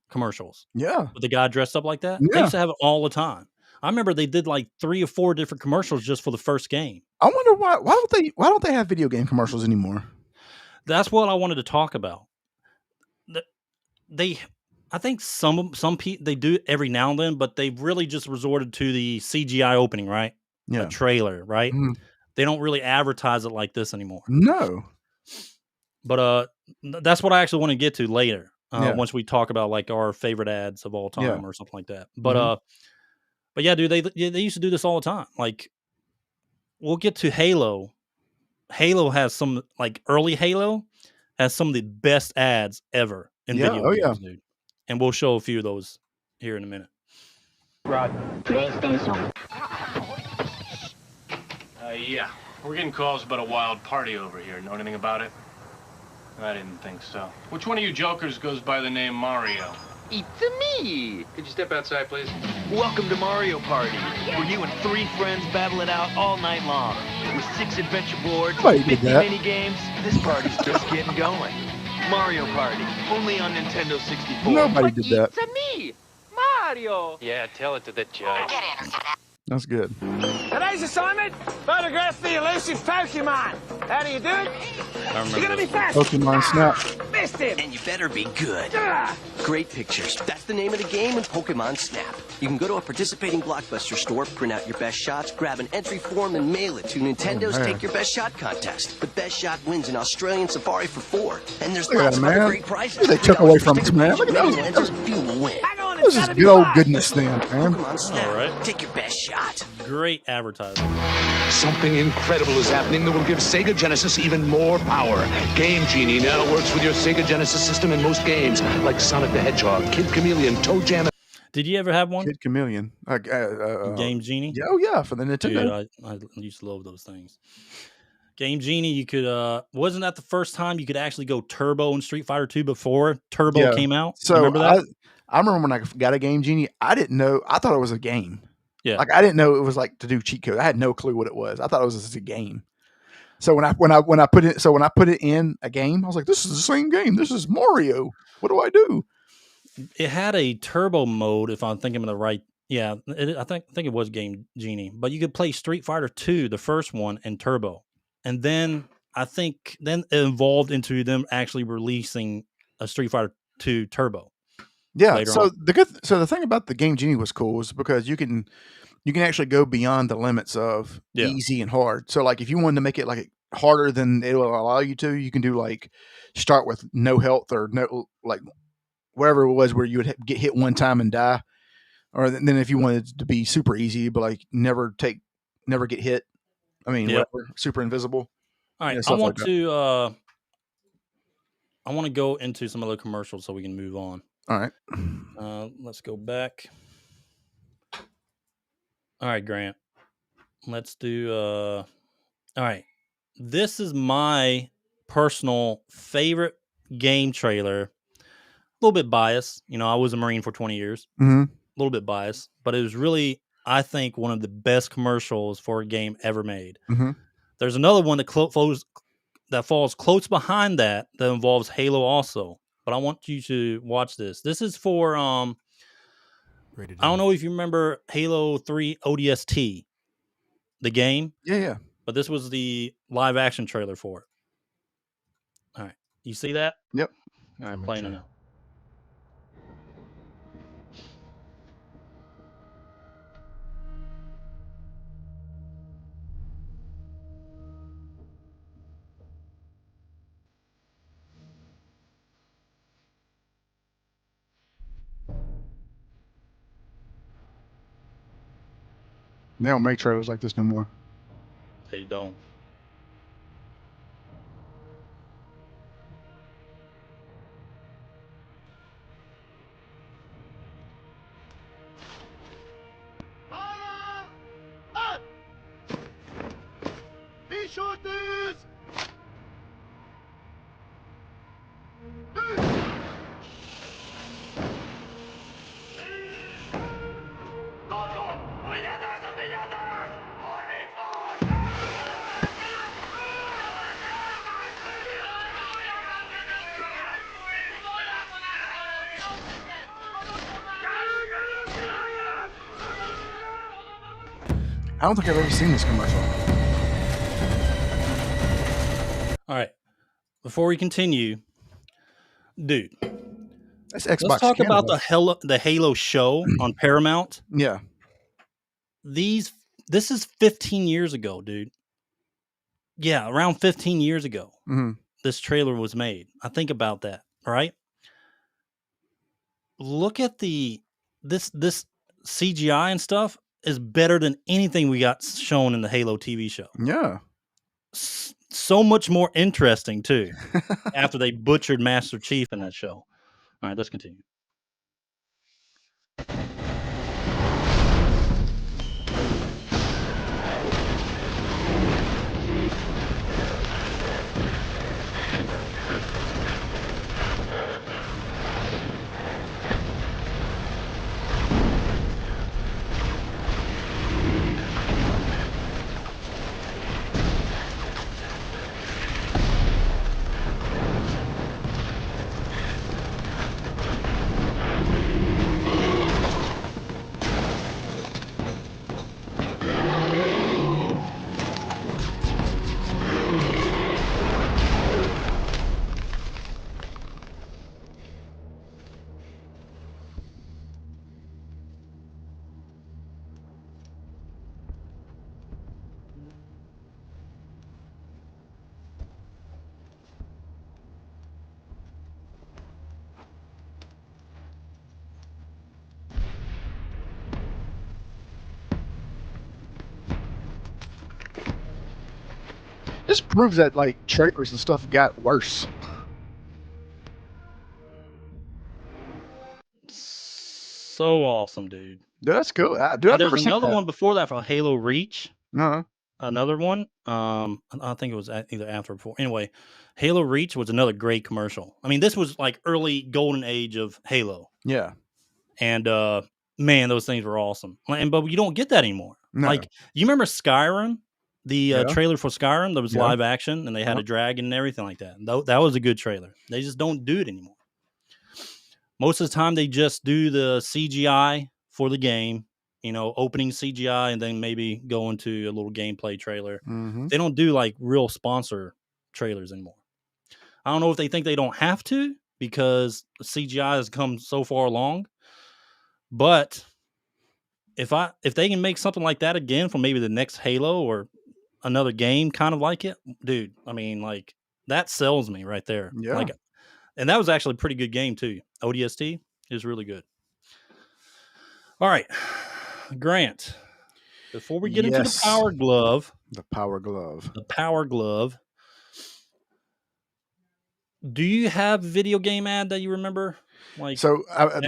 commercials. Yeah. With the guy dressed up like that. Yeah. They used to have it all the time. I remember they did like 3 or 4 different commercials just for the first game. I wonder why don't they have video game commercials anymore? That's what I wanted to talk about. I think some people they do it every now and then, but they've really just resorted to the CGI opening, right? Yeah. A trailer, right? Mm-hmm. They don't really advertise it like this anymore. No. But that's what I actually want to get to later. Yeah. Once we talk about like our favorite ads of all time or something like that. But Mm-hmm. but yeah, dude, they used to do this all the time. Like, we'll get to Halo. Halo has some, like, early Halo has some of the best ads ever in video games, dude. And we'll show a few of those here in a minute. Rod. PlayStation. Yeah. We're getting calls about a wild party over here. Know anything about it? I didn't think so. Which one of you jokers goes by the name Mario? It's me! Could you step outside, please? Welcome to Mario Party, where you and 3 friends battle it out all night long. With 6 adventure boards, Nobody 50 did that. mini games, this party's just getting going. Mario Party, only on Nintendo 64. Nobody did that. It's me, Mario! Yeah, tell it to the judge. That's good. Today's assignment, photograph the elusive Pokemon. How do you do it? You're gonna be fast. Pokemon Snap. Missed him. And you better be good. Ah. Great pictures. That's the name of the game in Pokemon Snap. You can go to a participating Blockbuster store, print out your best shots, grab an entry form, and mail it to Nintendo's Take Your Best Shot contest. The best shot wins an Australian safari for 4. And there's Look at lots that, of other man. great prizes. They took away from us, man. Look at And just a few will win. This is good old goodness then, man. Pokemon Snap. All right. Take your best shot. Great advertising. Something incredible is happening that will give Sega Genesis even more power. Game Genie now works with your Sega Genesis system in most games, like Sonic the Hedgehog, Kid Chameleon, Toe Jam. Did you ever have one? Kid Chameleon. Game Genie? Yeah, oh yeah, for the Nintendo. Dude, I used to love those things. Game Genie, you could wasn't that the first time you could actually go turbo in Street Fighter 2 before Turbo came out? So remember that? I remember when I got a Game Genie, I didn't know. I thought it was a game. Yeah. Like I didn't know it was like to do cheat code. I had no clue what it was. I thought it was just a game. So when I put it in a game, I was like, this is the same game. This is Mario. What do I do? It had a turbo mode, if I'm thinking of the right. Yeah, I think it was Game Genie, but you could play Street Fighter 2, the first one, in turbo, and then I think it evolved into them actually releasing a Street Fighter 2 turbo. Yeah. So the thing about the Game Genie was cool was because you can actually go beyond the limits of easy and hard. So like if you wanted to make it like harder than it will allow you to, you can do like start with no health or no like whatever it was where you would get hit one time and die. Or then if you wanted it to be super easy, but like never get hit. I mean, whatever, super invisible. All right, I want to go into some other commercials so we can move on. All right. Let's go back. All right, Grant. Let's do all right. This is my personal favorite game trailer. A little bit biased. You know, I was a Marine for 20 years. Mm-hmm. A little bit biased, but it was really, I think, one of the best commercials for a game ever made. Mm-hmm. There's another one that falls close behind that involves Halo also. But I want you to watch this. This is for I don't know if you remember Halo 3 ODST, the game. Yeah. But this was the live action trailer for it. All right. You see that? Yep. All right, playing it now. They don't make trailers like this no more. They don't. I don't think I've ever seen this commercial. All right. Before we continue, dude, that's Xbox. Let's talk about the Halo show on Paramount. Yeah. This is 15 years ago, dude. Yeah, around 15 years ago. Mm-hmm. This trailer was made. I think about that, right? Look at this CGI and stuff is better than anything we got shown in the Halo TV show. Yeah. So much more interesting too. After they butchered Master Chief in that show. All right, let's continue. This proves that like trailers and stuff got worse. So awesome, dude. That's cool. There's another one before that for Halo Reach. Uh-huh. Another one. I think it was either after or before. Anyway, Halo Reach was another great commercial. I mean, this was like early golden age of Halo. Yeah. And man, those things were awesome. But you don't get that anymore. No. Like, you remember Skyrim? The trailer for Skyrim, that was live action, and they had a dragon and everything like that. That was a good trailer. They just don't do it anymore. Most of the time, they just do the CGI for the game, opening CGI, and then maybe go into a little gameplay trailer. Mm-hmm. They don't do like real sponsor trailers anymore. I don't know if they think they don't have to because CGI has come so far along. But if they can make something like that again for maybe the next Halo or another game kind of like it, dude, I mean, like, that sells me right there. Yeah. Like, and that was actually a pretty good game too. ODST is really good. All right, Grant, before we get into the Power Glove. The Power Glove. The Power Glove. Do you have a video game ad that you remember? Like, so a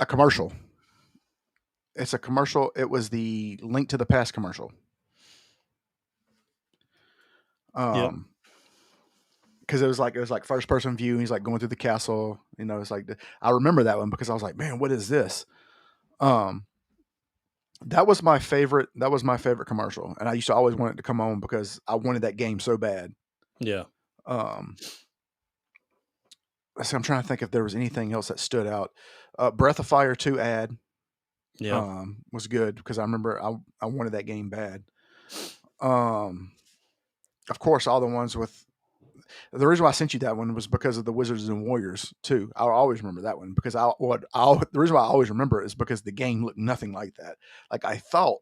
commercial. It's a commercial. It was the Link to the Past commercial. Because it was like first person view. And he's like going through the castle. It's like I remember that one because I was like, man, what is this? That was my favorite. That was my favorite commercial, and I used to always want it to come on because I wanted that game so bad. Yeah. So I'm trying to think if there was anything else that stood out. Breath of Fire 2 ad. Yeah. Was good because I remember I wanted that game bad. Of course, all the ones with the reason why I sent you that one was because of the Wizards and Warriors too. I'll always remember that one because the reason why I always remember it is because the game looked nothing like that. Like, I thought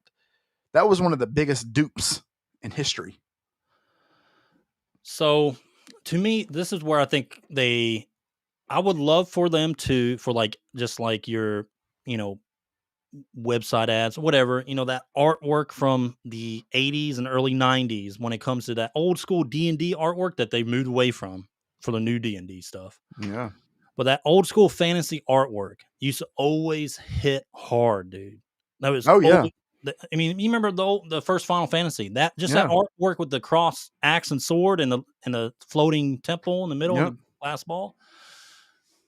that was one of the biggest dupes in history. So to me, this is where I think I would love for them to, for like, just like your, website ads, whatever, that artwork from the 80s and early 90s when it comes to that old school D&D artwork that they moved away from for the new D&D stuff. Yeah. But that old school fantasy artwork used to always hit hard, dude. That was yeah. I mean, you remember the first Final Fantasy, that artwork with the cross axe and sword and the floating temple in the middle of the glass ball.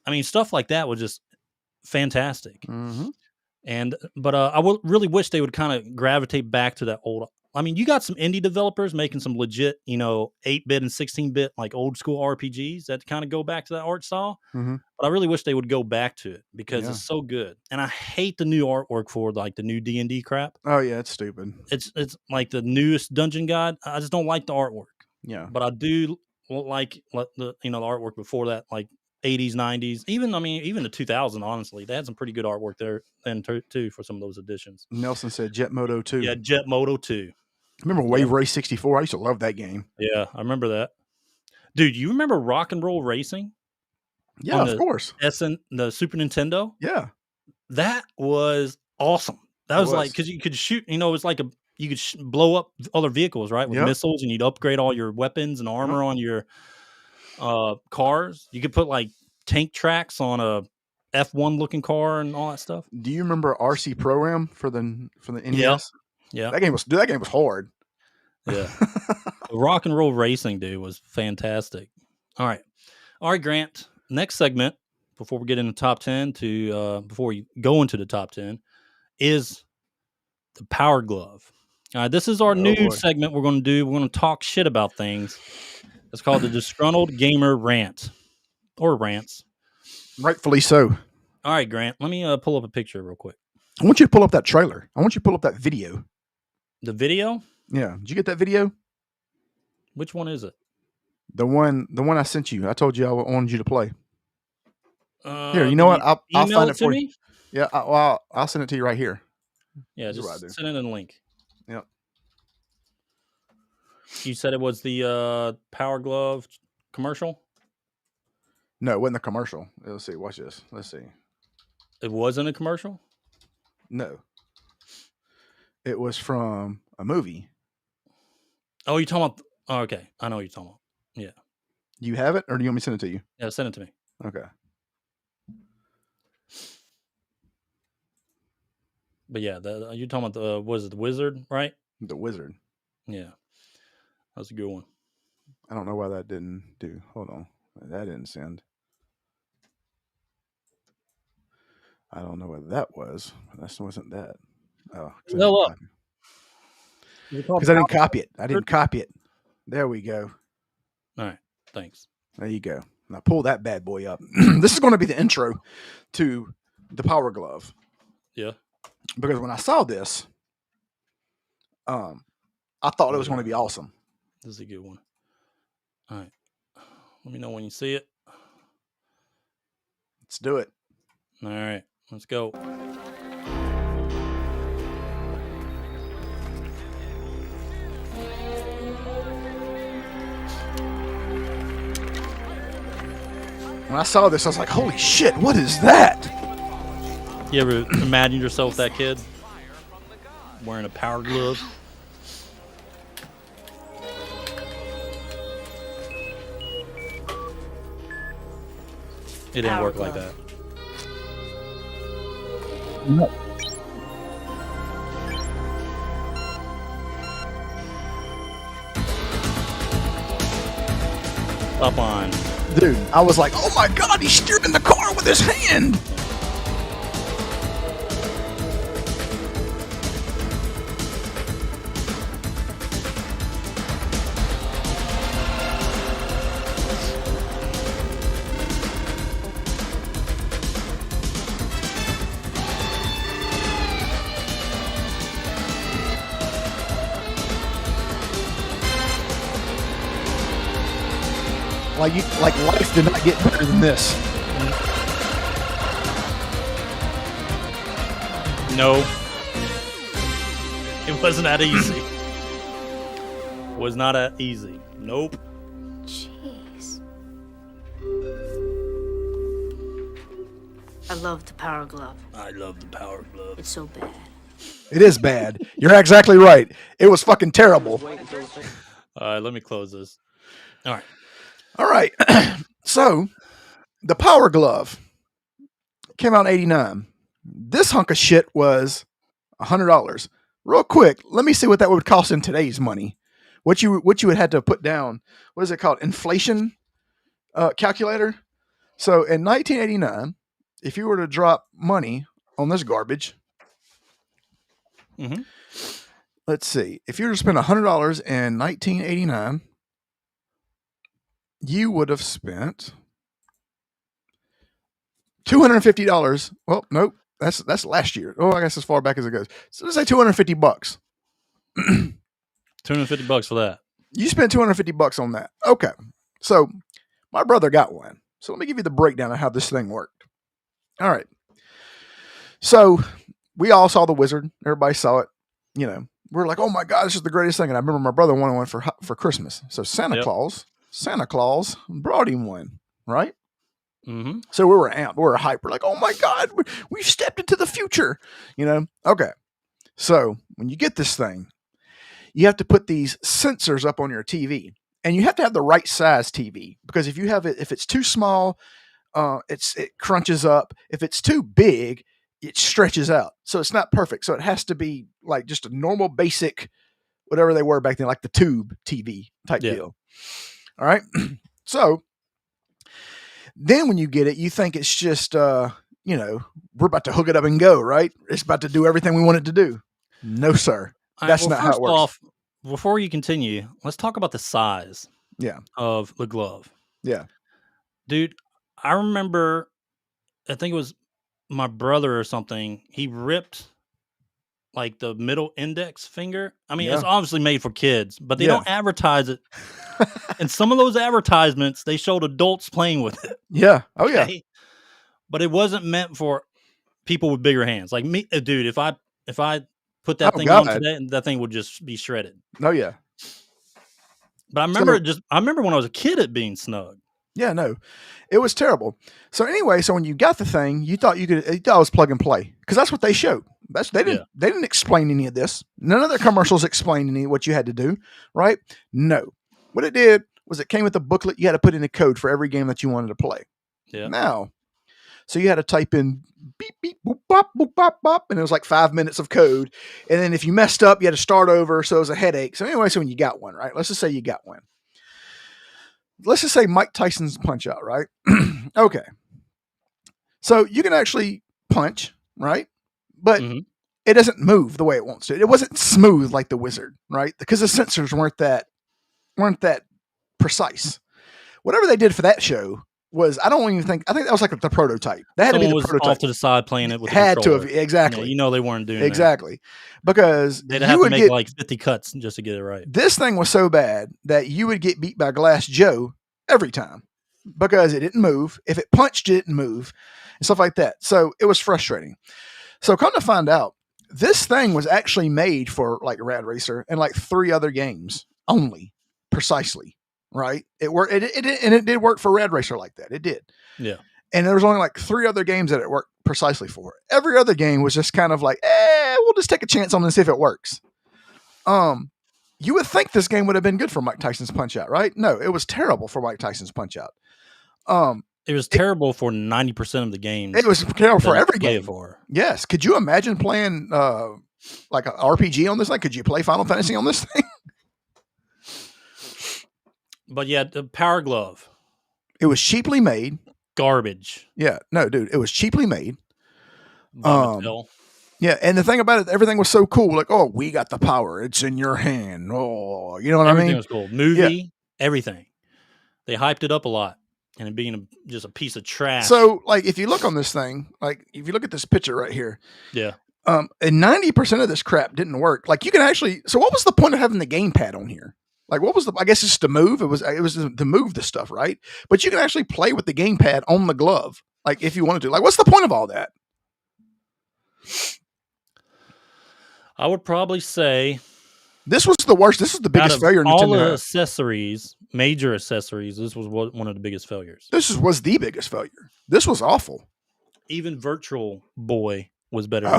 I mean, stuff like that was just fantastic. Mm-hmm. But I would really wish they would kind of gravitate back to that I mean, you got some indie developers making some legit, 8-bit and 16-bit, like old school RPGs that kind of go back to that art style. Mm-hmm. But I really wish they would go back to it because it's so good. And I hate the new artwork for like the new D&D crap. Oh yeah, it's stupid. It's like the newest dungeon guide. I just don't like the artwork. Yeah. But I do like the artwork before that, like 80s, 90s, even the 2000, honestly. They had some pretty good artwork there then too for some of those editions. Nelson said Jet Moto 2. Yeah, Jet Moto 2. Remember Wave Race 64? I used to love that game. Yeah, I remember that. Dude, you remember Rock and Roll Racing? Yeah, of course. The Super Nintendo? Yeah. That was awesome. That was like, because you could shoot, it was like you could blow up other vehicles, right? With missiles, and you'd upgrade all your weapons and armor on your cars. You could put like tank tracks on a F1 looking car and all that stuff. Do you remember RC Program for the NES? Yeah. That game was hard. Yeah. Rock and Roll Racing, dude, was fantastic. All right, Grant. Next segment, before we get into the top 10, before we go into the top 10, is the Power Glove. All right, this is our new segment we're going to do. We're going to talk shit about things. It's called the Disgruntled Gamer Rant, or Rants. Rightfully so. All right, Grant, let me pull up a picture real quick. I want you to pull up that trailer. I want you to pull up that video. The video? Yeah. Did you get that video? Which one is it? The one I sent you. I told you I wanted you to play. Here, you know what? I'll find it for you. Yeah, I'll send it to you right here. Yeah, just send it in a link. Yep. You said it was the Power Glove commercial? No, it wasn't a commercial. Let's see. Watch this. Let's see. It wasn't a commercial? No. It was from a movie. Oh, you're talking about... Oh, okay. I know what you're talking about. Yeah. You have it, or do you want me to send it to you? Yeah, send it to me. Okay. But yeah, you're talking about the Wizard, right? The Wizard. Yeah. That's a good one. I don't know why that didn't do. Hold on. That didn't send. I don't know what that was. That wasn't that. Oh. Because I didn't copy it. I didn't copy it. There we go. All right. Thanks. There you go. Now pull that bad boy up. This is going to be the intro to the Power Glove. Yeah. Because when I saw this, I thought it was going to be awesome. This is a good one. All right. Let me know when you see it. Let's do it. All right. Let's go. When I saw this, I was like, holy shit, what is that? You ever imagine yourself that kid wearing a power glove? It didn't work like that. No. Up on. Dude, I was like, oh my god, he's steering the car with his hand. Like life did not get better than this. No. It wasn't that easy. Was not that easy. Nope. Jeez. I love the Power Glove. I love the Power Glove. It's so bad. It is bad. You're exactly right. It was fucking terrible. Let me close this. All right. All right. So, the Power Glove came out in 1989. This hunk of shit was $100. Real quick, let me see what that would cost in today's money. What you would have to put down. What is it called? Inflation calculator. So, in 1989, if you were to drop money on this garbage, let's see. If you were to spend $100 in 1989, you would have spent $250. Well, nope. That's last year. Oh, I guess as far back as it goes. So let's say $250. $250 for that. You spent $250 on that. Okay. So my brother got one. So let me give you the breakdown of how this thing worked. All right. So we all saw the Wizard. Everybody saw it. We're like, oh my God, this is the greatest thing. And I remember my brother wanted one for Christmas. So Santa Claus brought him one, right? Mm-hmm. So we were amped. We were hyped. We're like, oh my God, we've stepped into the future. Okay. So when you get this thing, you have to put these sensors up on your TV, and you have to have the right size TV, because if it's too small, it crunches up. If it's too big, it stretches out. So it's not perfect. So it has to be like just a normal, basic, whatever they were back then, like the tube TV type deal. All right. So then when you get it, you think it's just, we're about to hook it up and go, right? It's about to do everything we want it to do. No, sir. That's not how it works. Off, before you continue, let's talk about the size of the glove. Yeah. Dude, I remember, I think it was my brother or something. He ripped like the middle index finger. I mean, it's obviously made for kids, but they don't advertise it. And some of those advertisements, they showed adults playing with it. Yeah. Oh, yeah. But it wasn't meant for people with bigger hands. Like me, dude, if I put that thing on today, that thing would just be shredded. Oh, yeah. But I remember when I was a kid, it being snug. Yeah, no, it was terrible. So anyway, when you got the thing, you thought it was plug and play, because that's what they showed. They didn't explain any of this. None of their commercials explained any of what you had to do, right? No. What it did was it came with a booklet. You had to put in a code for every game that you wanted to play. Yeah. Now, so you had to type in beep, beep, boop, bop, boop, bop, bop, and it was like 5 minutes of code. And then if you messed up, you had to start over. So it was a headache. So anyway, when you got one, right? Let's just say you got one. Let's just say Mike Tyson's Punch Out, right? Okay. So you can actually punch, right? But it doesn't move the way it wants to. It wasn't smooth like the Wizard, right? Because the sensors weren't that precise. Whatever they did for that show was, I think that was like the prototype. That had to be the prototype. Off to the side playing it with had to have, exactly. Yeah, they weren't doing exactly. Because they'd have to make like 50 cuts just to get it right. This thing was so bad that you would get beat by Glass Joe every time because it didn't move. If it punched, it didn't move, and stuff like that. So it was frustrating. So come to find out, this thing was actually made for like Rad Racer and like 3 other games only, precisely. Right? It worked. It did work for Rad Racer like that. It did. Yeah. And there was only like 3 other games that it worked precisely for. Every other game was just kind of like, we'll just take a chance on this and see if it works. You would think this game would have been good for Mike Tyson's Punch Out, right? No, it was terrible for Mike Tyson's Punch Out. It was terrible for 90% of the games. It was terrible for every game. For. Yes. Could you imagine playing like an RPG on this thing? Could you play Final Fantasy on this thing? But yeah, the Power Glove. It was cheaply made. Garbage. Yeah. No, dude. It was cheaply made. Yeah, and the thing about it, everything was so cool. Like, oh, we got the power. It's in your hand. Oh, you know what I mean? Everything was cool. Movie, everything. They hyped it up a lot. And it being just a piece of trash. So, like, if you look on this thing, like, if you look at this picture right here. Yeah. And 90% of this crap didn't work. Like, you can actually, so what was the point of having the gamepad on here? Like, what was I guess it's to move. It was to move the stuff, right? But you can actually play with the gamepad on the glove. Like, if you wanted to. Like, what's the point of all that? I would probably say this was the worst. This is the biggest failure. All the accessories, major accessories, this was one of the biggest failures. This was the biggest failure. This was awful. Even Virtual Boy was better.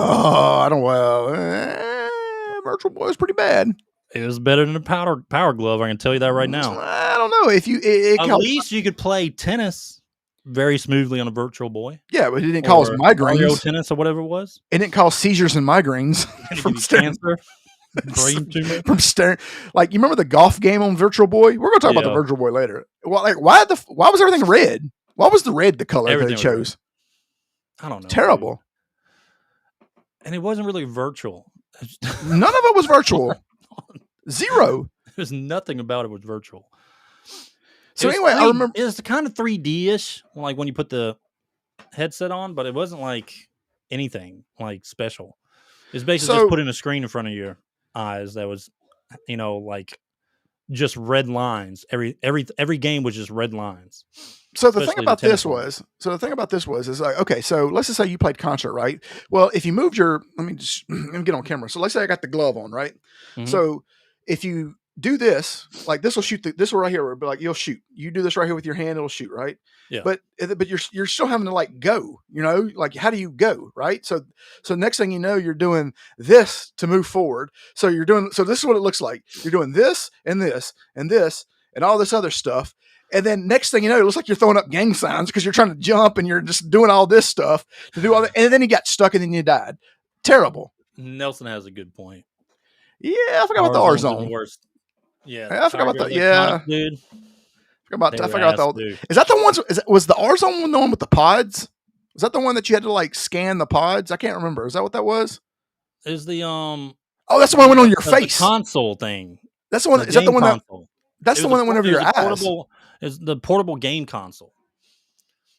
Virtual Boy was pretty bad. It was better than the Power Glove. I can tell you that right now. I don't know if you. At least you could play tennis very smoothly on a Virtual Boy. Yeah, but it didn't cause migraines. Mario Tennis or whatever it was. It didn't cause seizures and migraines from cancer. Brain tumor. From staring. Like, you remember the golf game on Virtual Boy? We're going to talk about the Virtual Boy later. Well, like, why was everything red? Why was the red the color that they chose? I don't know. Terrible. Dude. And it wasn't really virtual. None of it was virtual. Zero. There's nothing about it was virtual. So anyway, I remember it was kind of 3D-ish, like when you put the headset on, but it wasn't like anything like special. It's basically just putting a screen in front of your eyes that was, like just red lines. Every game was just red lines. So the thing about this was, is like, okay, so let's just say you played concert, right? Well, if you moved let me get on camera. So let's say I got the glove on, right? Mm-hmm. So if you do this, like this will shoot this will right here, but like you'll shoot. You do this right here with your hand, it'll shoot, right? Yeah. But you're still having to like go, like how do you go, right? So next thing you know, you're doing this to move forward. So this is what it looks like. You're doing this and this and this and all this other stuff. And then next thing you know, it looks like you're throwing up gang signs because you're trying to jump and you're just doing all this stuff to do all that. And then you got stuck and then you died. Terrible. Nelson has a good point. Yeah, I forgot about the R zone. Yeah, I forgot about that. Yeah, dude. I forgot about that. Is that the ones? Was the R zone the one with the pods? Was that the one that you had to like scan the pods? I can't remember. Is that what that was? Is the Oh, that's the one that went on your face. The console thing. That's the one. Is that the one console. That's the one that went over your eyes. Is the portable game console?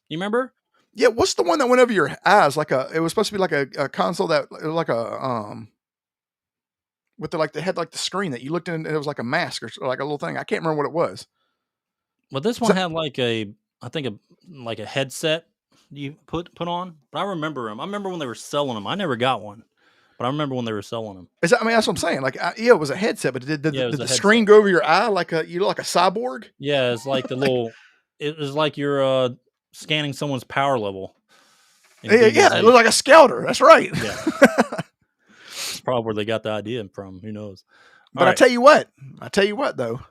You remember? Yeah. What's the one that went over your eyes? It was supposed to be like a console that it was like a with the head like the screen that you looked in and it was like a mask or like a little thing. I can't remember what it was. Well, this one had like a headset you put on. But I remember them. I remember when they were selling them. I never got one, but I remember when they were selling them. That's what I'm saying. Like, it was a headset, but did the screen go over your eye like you look like a cyborg? Yeah, it's like the little. It was like you're scanning someone's power level. Yeah, it looked like a scouter. That's right. Yeah. That's probably where they got the idea from. Who knows? But I tell you what though.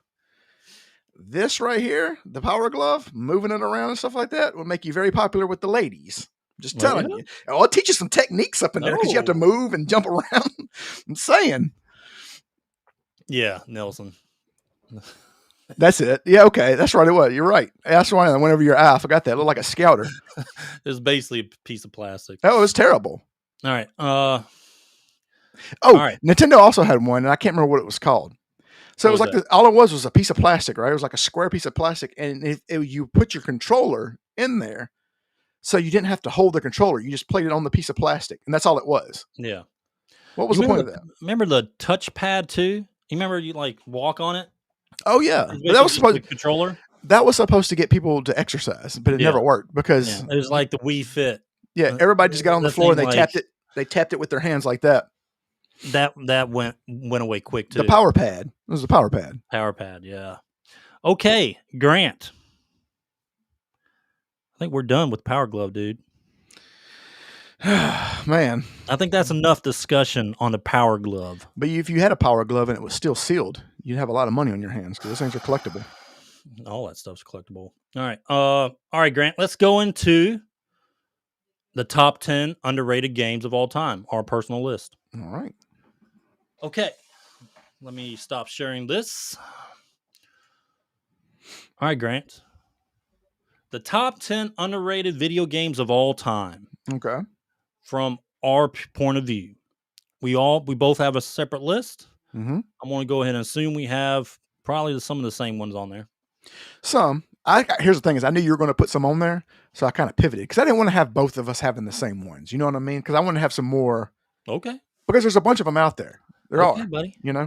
This right here, the power glove, moving it around and stuff like that, will make you very popular with the ladies. Just telling you. I'll teach you some techniques up in there because you have to move and jump around. I'm saying. Yeah, Nelson. That's it. Yeah, okay. That's right. It was. You're right. That's why I went over your eye. I forgot that. It looked like a scouter. It was basically a piece of plastic. Oh, it was terrible. All right. All right. Nintendo also had one, and I can't remember what it was called. So it was like all it was a piece of plastic, right? It was like a square piece of plastic, and you put your controller in there, so you didn't have to hold the controller. You just played it on the piece of plastic, and that's all it was. Yeah. What was the point of that? Remember the touchpad too? You remember you like walk on it? Oh yeah, but that was supposed the controller. That was supposed to get people to exercise, but it never worked because it was like the Wii Fit. Yeah, everybody just got on the floor and they tapped it. They tapped it with their hands like that. That went away quick too. The power pad. It was the power pad. Power pad, yeah. Okay, Grant. I think we're done with Power Glove, dude. Man. I think that's enough discussion on the Power Glove. But if you had a Power Glove and it was still sealed, you'd have a lot of money on your hands because those things are collectible. All that stuff's collectible. All right, Grant. Let's go into the top 10 underrated games of all time, our personal list. All right. Okay. Let me stop sharing this. All right, Grant. The top 10 underrated video games of all time. Okay. From our point of view. We both have a separate list. Mm-hmm. I'm going to go ahead and assume we have probably some of the same ones on there. Some. Here's the thing is I knew you were going to put some on there, so I kind of pivoted because I didn't want to have both of us having the same ones. You know what I mean? Because I want to have some more. Okay. Because there's a bunch of them out there. There are, buddy. You know?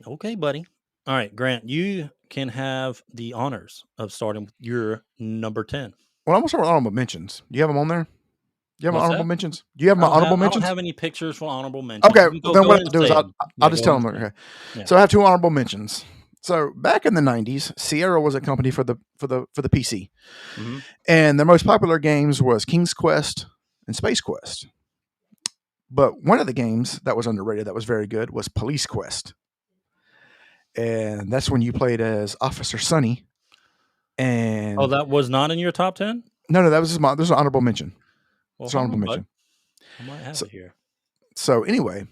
Okay, buddy. All right, Grant, you can have the honors of starting with your number 10. Well, I'm going to start with honorable mentions. Do you have them on there? Do you have my honorable mentions? Do you have my honorable mentions? I don't have any pictures for honorable mentions. Okay, then what I have to do is I'll just tell them. Okay. Yeah. So I have two honorable mentions. So back in the 90s, Sierra was a company for the PC. Mm-hmm. And their most popular games was King's Quest and Space Quest. But one of the games that was underrated that was very good was Police Quest. And that's when you played as Officer Sonny. And that was not in your top 10? No, that was there's an honorable mention. Well, it's an honorable mention. I might have it here. So anyway,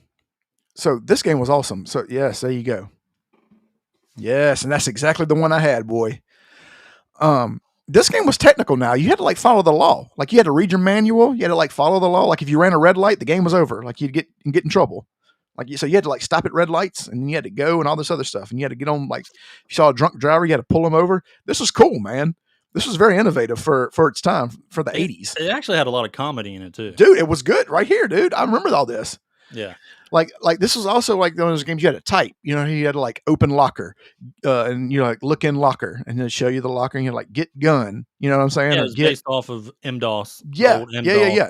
this game was awesome. So yes, there you go. Yes, and that's exactly the one I had, boy. This game was technical now. You had to like follow the law. Like you had to read your manual. You had to like follow the law. Like if you ran a red light, the game was over. Like you'd get in trouble. Like, so you had to like stop at red lights, and then you had to go and all this other stuff, and you had to get on, like, if you saw a drunk driver, you had to pull him over. This was cool, man. This was very innovative for its time, for the 80s. It actually had a lot of comedy in it too. Dude, it was good right here, dude. I remember all this. Yeah. Like this was also like one of those games you had to type. You know, you had to like open locker, and you like look in locker, and then show you the locker, and you like get gun. You know what I'm saying? Yeah, it was based off of MDOS. Yeah,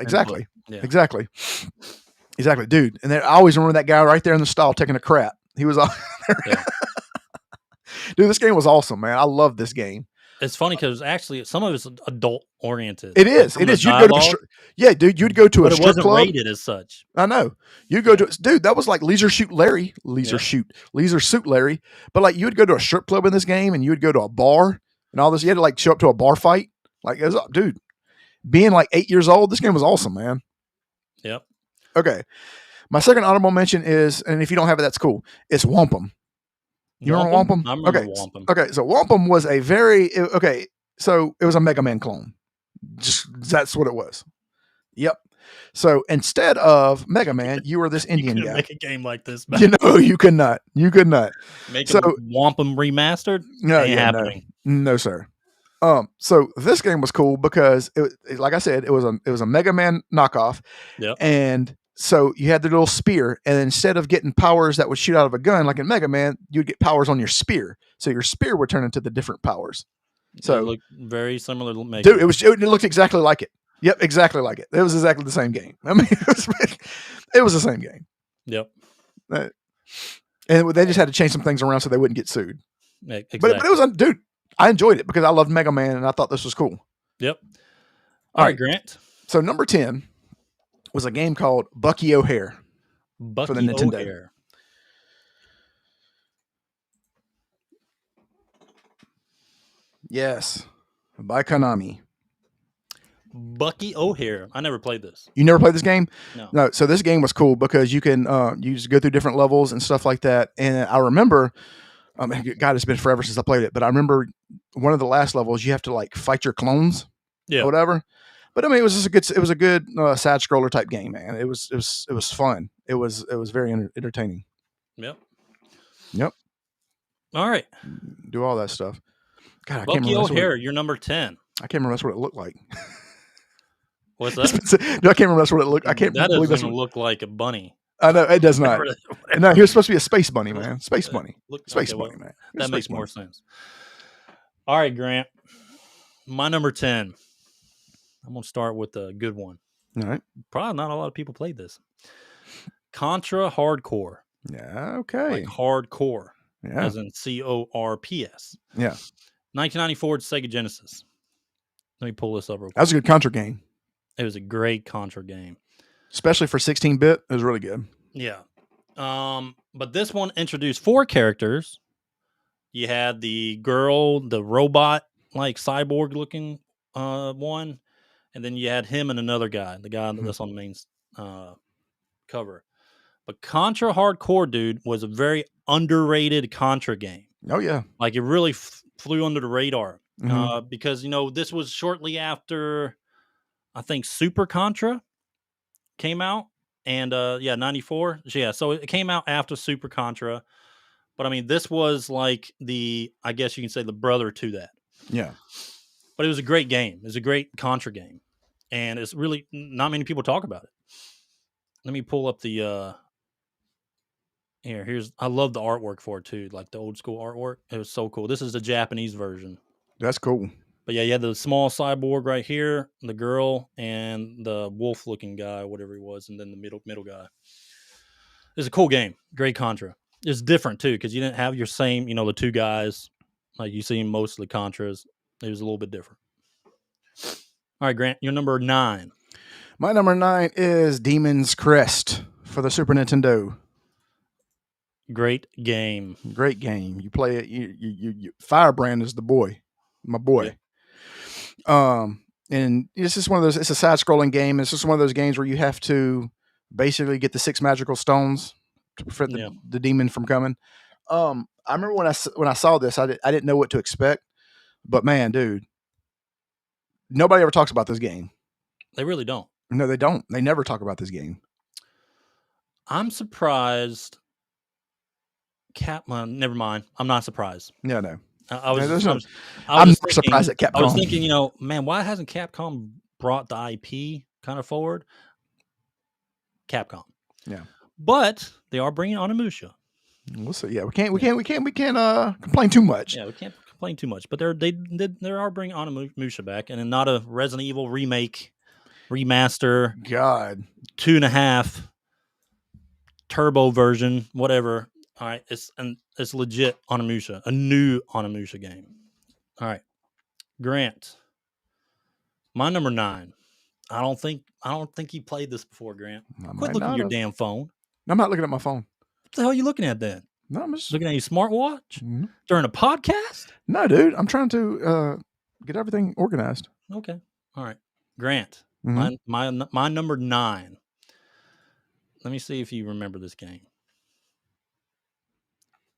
exactly, exactly, dude. And then I always remember that guy right there in the stall taking a crap. He was all there. Dude, this game was awesome, man. I love this game. It's funny because actually some of it's adult oriented. It is. It is. You'd go to dude. You'd go to a strip club. It wasn't rated as such. I know. You go to dude. That was like Leisure Suit Larry. Leisure Suit Larry. But like you would go to a strip club in this game, and you would go to a bar and all this. You had to like show up to a bar fight. Like, it was, dude, being like 8 years old, this game was awesome, man. Yep. Okay. My second honorable mention is, and if you don't have it, that's cool. It's Wampum. You remember Wampum? I remember Wampum. Okay, so Wampum was a so it was a Mega Man clone. Just that's what it was. Yep. So instead of Mega Man, you were this Indian guy. Make a game like this, man. You could not. You could not. Make Wampum remastered? No, happening. No, sir. So this game was cool because like I said, it was a Mega Man knockoff. Yep. And so you had the little spear, and instead of getting powers that would shoot out of a gun like in Mega Man, you'd get powers on your spear. So your spear would turn into the different powers. So it looked very similar to Mega Man. Dude, it looked exactly like it. Yep, exactly like it. It was exactly the same game. I mean, it was the same game. Yep. And they just had to change some things around so they wouldn't get sued. Exactly. But it was, dude, I enjoyed it because I loved Mega Man and I thought this was cool. Yep. All right, Grant. So number 10 was a game called Bucky O'Hare for the Nintendo. O'Hare. Yes, by Konami. Bucky O'Hare. I never played this. You never played this game? No. So this game was cool because you can you just go through different levels and stuff like that. And I remember, God, it's been forever since I played it, but I remember one of the last levels you have to like fight your clones, or whatever. But I mean, it was just a good side scroller type game, man. It was fun. It was very entertaining. Yep. All right. Do all that stuff. God, I Bucky can't remember. O'Hare, you're number 10. I can't remember that's what it looked like. What's that? No, I can't remember that's what it looked. I can't. That believe doesn't look like a bunny. I know it does not. No, he was supposed to be a space bunny, man. Space bunny. Space bunny, man. That makes more sense. All right, Grant. My number 10. I'm going to start with a good one. All right. Probably not a lot of people played this. Contra Hardcore. Yeah, okay. Like hardcore. Yeah. As in CORPS. Yeah. 1994 Sega Genesis. Let me pull this up real quick. That was a good Contra game. It was a great Contra game. Especially for 16-bit. It was really good. Yeah. But this one introduced 4 characters. You had the girl, the robot, like cyborg looking one. And then you had him and another guy, the guy that's on the main cover. But Contra Hardcore, dude, was a very underrated Contra game. Oh, yeah. Like, it really flew under the radar. Because, this was shortly after, I think, Super Contra came out. And, 94. Yeah, so it came out after Super Contra. But, I mean, this was like I guess you can say the brother to that. Yeah. But it was a great game. It was a great Contra game. And it's really not many people talk about it. Let me pull up the I love the artwork for it too, like the old school artwork. It was so cool. This is the Japanese version. That's cool. But yeah, you had the small cyborg right here, the girl, and the wolf looking guy, whatever he was, and then the middle guy. It's a cool game. Great Contra. It's different too, because you didn't have your same, the 2 guys like you see in most of the Contras. It was a little bit different. All right, Grant, you're number 9. My number 9 is Demon's Crest for the Super Nintendo. Great game. Great game. You play it. You Firebrand is the boy, my boy. Yeah. And it's just one of those. It's a side-scrolling game. It's just one of those games where you have to basically get the 6 magical stones to prevent the demon from coming. I remember when I saw this, I didn't know what to expect, but man, dude. Nobody ever talks about this game. They really don't. No, they don't. They never talk about this game. I'm surprised. Never mind. I'm not surprised. Yeah, no. I'm surprised at Capcom. I was thinking, man, why hasn't Capcom brought the IP kind of forward? Capcom. Yeah. But they are bringing Onimusha. We'll see. Yeah, we can't complain too much. Yeah, we can't complain too much. But they are bringing Onimusha back, and then not a Resident Evil remake, remaster. God, 2.5 turbo version, whatever. All right, it's legit Onimusha, a new Onimusha game. All right, Grant, my number 9. I don't think you played this before, Grant. Quit looking at your damn phone. I'm not looking at my phone. What the hell are you looking at then? No, I'm just looking at your smartwatch during a podcast. No, dude, I'm trying to get everything organized. Okay, all right, Grant. My number 9. Let me see if you remember this game.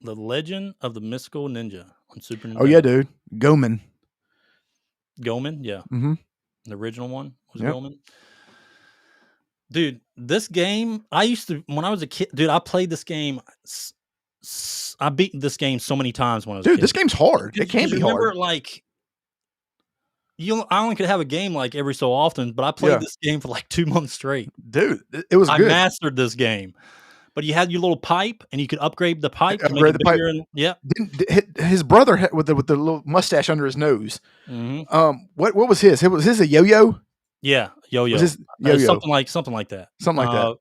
The Legend of the Mystical Ninja on Super Nintendo. Oh yeah, dude, Goemon, yeah. Mm-hmm. The original one was Goemon. Dude, this game, I used to, when I was a kid, dude, I played this game. I beat this game so many times when I was a kid. Dude, this game's hard. It can be hard. Like, I only could have a game like every so often, but I played this game for like 2 months straight. Dude, it was good. I mastered this game. But you had your little pipe, and you could upgrade the pipe. Upgrade the pipe. His brother had, with the little mustache under his nose. Mm-hmm. What was his? Was his a yo-yo? Yeah, yo-yo. Yo-yo. Something like that. Something like that.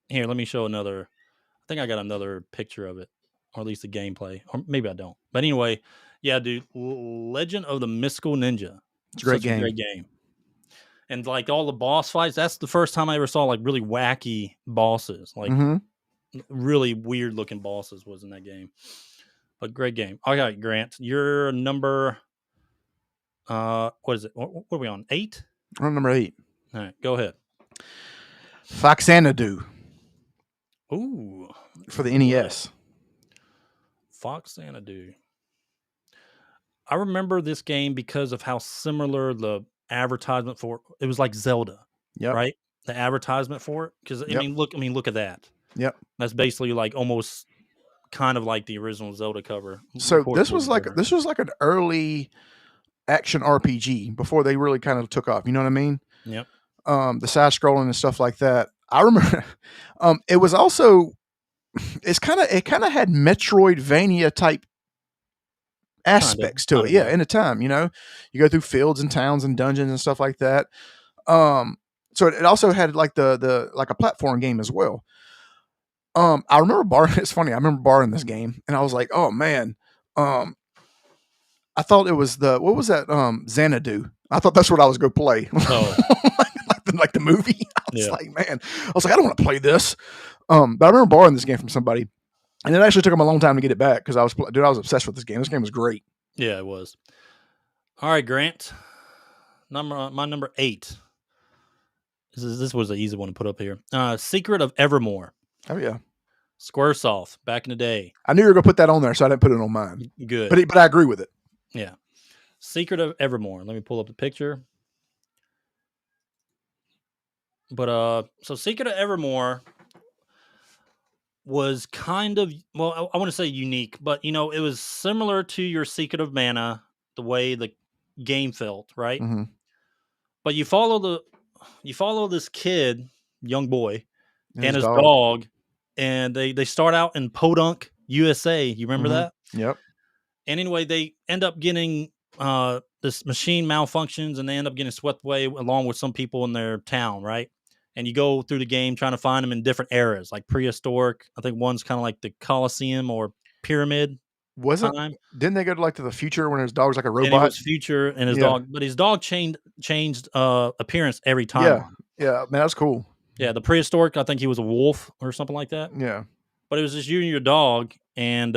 Here, let me show another. I think I got another picture of it, or at least the gameplay, or maybe I don't. But anyway, yeah, dude. Legend of the Mystical Ninja. It's a great game. Great game. And like all the boss fights, that's the first time I ever saw like really wacky bosses, like really weird looking bosses was in that game. But great game. All right, Grant, you're number. What is it? What are we on? 8? We're on number 8. All right, go aheed. Foxanadu. Ooh, for the NES. Foxanadu. I remember this game because of how similar the advertisement for it was like Zelda. Yeah. Right? The advertisement for it. Because I mean, look at that. Yep. That's basically like almost kind of like the original Zelda cover. So this was like an early action RPG before they really kind of took off. You know what I mean? Yep. The side scrolling and stuff like that. I remember it was also it kind of had Metroidvania type aspects to it. Yeah, in a time, you go through fields and towns and dungeons and stuff like that. So it also had like the like a platform game as well. I remember borrowing. It's funny. I remember borrowing this game, and I was like, "Oh man!" I thought it was what was that? Xanadu. I thought that's what I was going to play. Oh, like the movie. I was like, man. I was like, I don't want to play this. But I remember borrowing this game from somebody, and it actually took him a long time to get it back because I was obsessed with this game. This game was great. Yeah, it was. All right, Grant. My number 8. This was an easy one to put up here. Secret of Evermore. Oh yeah, Squaresoft back in the day. I knew you were gonna put that on there, so I didn't put it on mine. Good, but I agree with it. Yeah, Secret of Evermore. Let me pull up the picture. But so Secret of Evermore was kind of I want to say unique, but it was similar to your Secret of Mana, the way the game felt, right? Mm-hmm. But you follow this kid, young boy, and his dog. And they start out in Podunk, USA. You remember that? Yep. And anyway, they end up getting this machine malfunctions, and they end up getting swept away along with some people in their town, right? And you go through the game trying to find them in different eras, like prehistoric. I think one's kind of like the Colosseum or pyramid. Didn't they go to the future when his dog's like a robot? And it was future, and his dog, but his dog changed appearance every time. Yeah, man, that's cool. Yeah, the prehistoric, I think he was a wolf or something like that. Yeah. But it was just you and your dog and